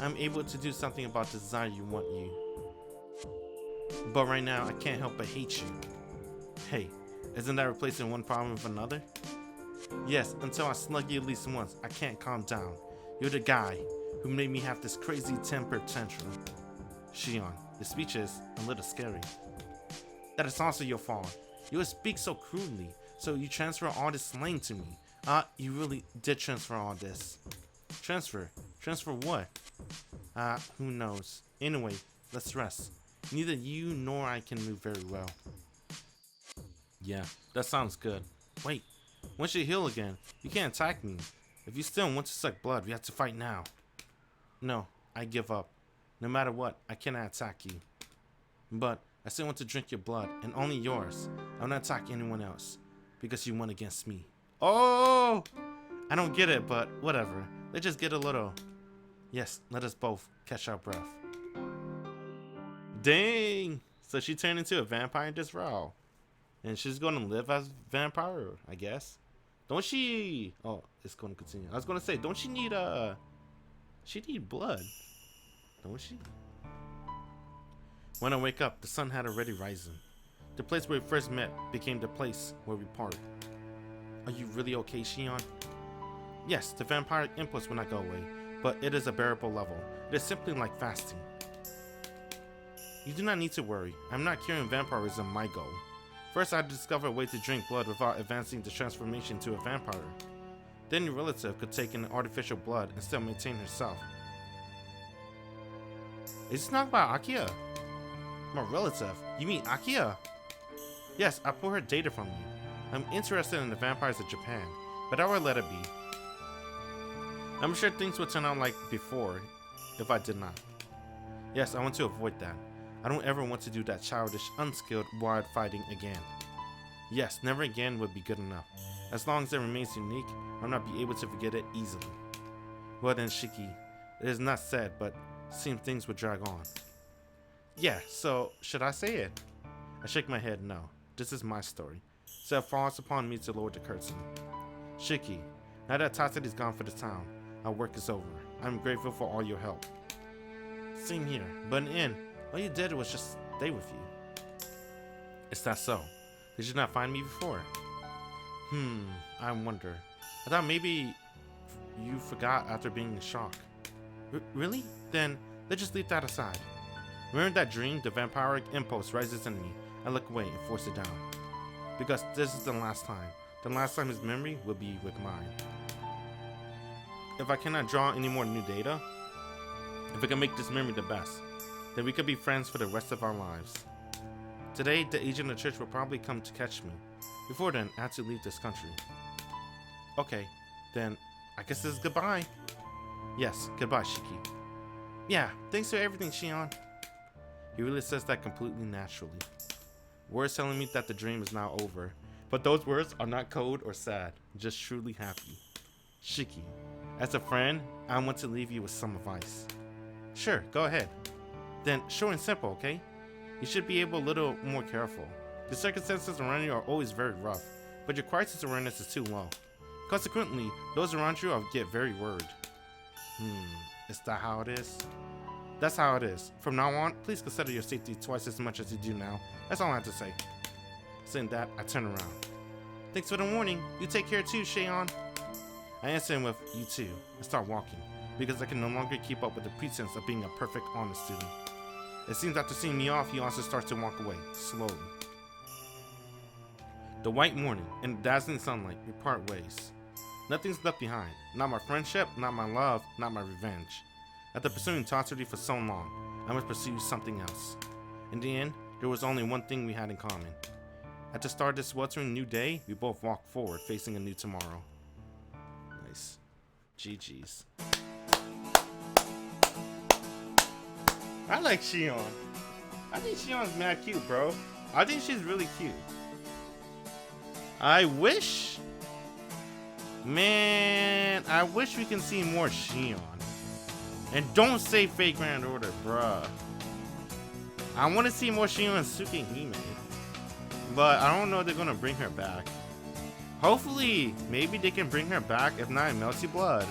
I'm able to do something about the desire you want you. But right now, I can't help but hate you. Hey, isn't that replacing one problem with another? Yes, until I slug you at least once, I can't calm down. You're the guy who made me have this crazy temper tantrum. Sion, your speech is a little scary. That is also your fault. You would speak so crudely, so you transfer all this slang to me. You really did transfer all this. Transfer? Transfer what? Who knows. Anyway, let's rest. Neither you nor I can move very well. Yeah, that sounds good. Wait, once you heal again, you can't attack me. If you still want to suck blood, we have to fight now. No, I give up. No matter what, I cannot attack you. But I still want to drink your blood, and only yours. I will not attack anyone else, because you won against me. Oh! I don't get it, but whatever. Let's just get a little... Yes, let us both catch our breath. Dang! So she turned into a vampire in this route. And she's going to live as a vampire, I guess. Don't she... Oh, it's going to continue. I was going to say, don't she need she need blood. Don't she? When I wake up, the sun had already risen. The place where we first met became the place where we parted. Are you really okay, Sion? Yes, the vampiric impulse will not go away, but it is a bearable level. It is simply like fasting. You do not need to worry. I'm not curing vampirism, my goal. First, I had to discover a way to drink blood without advancing the transformation to a vampire. Then your relative could take in artificial blood and still maintain herself. Is this not about Akia? My relative? You mean Akia? Yes, I pulled her data from you. I'm interested in the vampires of Japan, but I will let it be. I'm sure things would turn out like before if I did not. Yes, I want to avoid that. I don't ever want to do that childish, unskilled, wild fighting again. Yes, never again would be good enough. As long as it remains unique, I'll not be able to forget it easily. Well then, Shiki, it is not said, but seems things would drag on. Yeah, so should I say it? I shake my head no. This is my story. So it falls upon me to lower the curtain. Shiki, now that Tatsu's gone for the town, our work is over. I'm grateful for all your help. Same here, but in the end, all you did was just stay with you. Is that so? Did you not find me before? I wonder. I thought maybe you forgot after being in shock. Really? Then let's just leave that aside. Remember that dream? The vampiric impulse rises in me. I look away and force it down. Because this is the last time. The last time his memory will be with mine. If I cannot draw any more new data, if I can make this memory the best, then we could be friends for the rest of our lives. Today, the agent of the church will probably come to catch me. Before then, I have to leave this country. Okay, then I guess this is goodbye. Yes, goodbye, Shiki. Yeah, thanks for everything, Sion. He really says that completely naturally. Words telling me that the dream is now over, but those words are not cold or sad, just truly happy. Shiki, as a friend, I want to leave you with some advice. Sure, go ahead. Then, short and simple, okay? You should be able a little more careful. The circumstances around you are always very rough, but your crisis awareness is too low. Consequently, those around you will get very worried. Is that how it is? That's how it is. From now on, please consider your safety twice as much as you do now. That's all I have to say. Saying that, I turn around. Thanks for the warning. You take care too, Sion. I answer him with, you too, and start walking, because I can no longer keep up with the pretense of being a perfect honest student. It seems after seeing me off, he also starts to walk away, slowly. The white morning and the dazzling sunlight, we part ways. Nothing's left behind. Not my friendship, not my love, not my revenge. After pursuing Tatsuki for so long, I must pursue something else. In the end, there was only one thing we had in common. At the start of this sweltering new day, we both walk forward, facing a new tomorrow. Nice. GG's. I like Sion. I think Sion's mad cute, bro. I think she's really cute. I wish... Man, I wish we can see more Sion. And don't say Fate Grand Order, bruh. I want to see more Sion and Tsukihime. But I don't know if they're going to bring her back. Hopefully, maybe they can bring her back. If not in Melty Blood,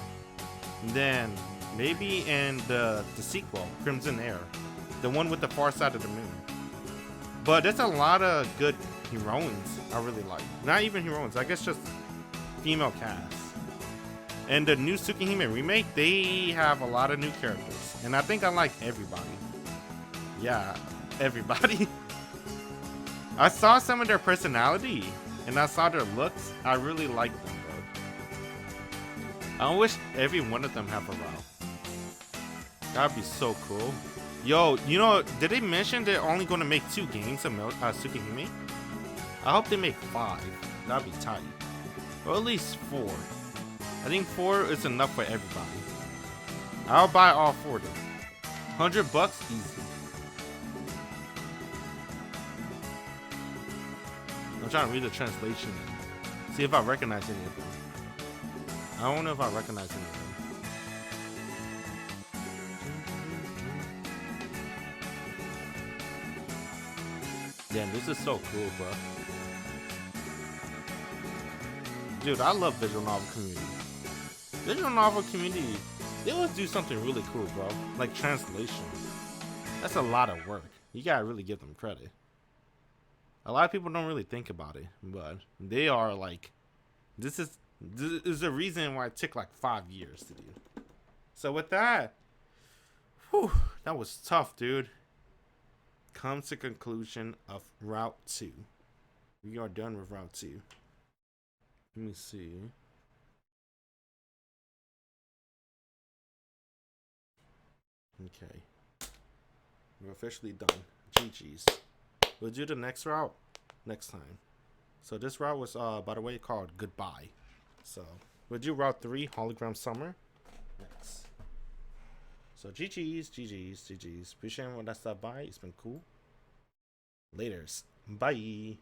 then maybe in the sequel, Crimson Air. The one with the far side of the moon. But there's a lot of good heroines I really like. Not even heroines, I guess just female cast. And the new Tsukihime remake, they have a lot of new characters. And I think I like everybody. Yeah, everybody. I saw some of their personality and I saw their looks. I really like them, bro. I wish every one of them have a route. That'd be so cool. Yo, you know, did they mention they're only going to make 2 games of Tsukihime? I hope they make 5. That'd be tight. Or at least 4. I think 4 is enough for everybody. I'll buy all 4 of them. $100 easy. I'm trying to read the translation. See if I recognize any of them. I don't know if I recognize any of them. Damn, this is so cool, bro. Dude, I love visual novel community. Visual novel community, they always do something really cool, bro. Like translation. That's a lot of work. You gotta really give them credit. A lot of people don't really think about it, but they are like, this is the reason why it took like 5 years to do. So with that, whew, that was tough, dude. Comes to conclusion of Route 2. We are done with Route 2. Let me see. Okay. We're officially done. GG's. We'll do the next route next time. So this route was, by the way, called Goodbye. So we'll do Route 3, Hologram Summer, next. So GG's. Appreciate everyone that stopped by. It's been cool. Laters. Bye.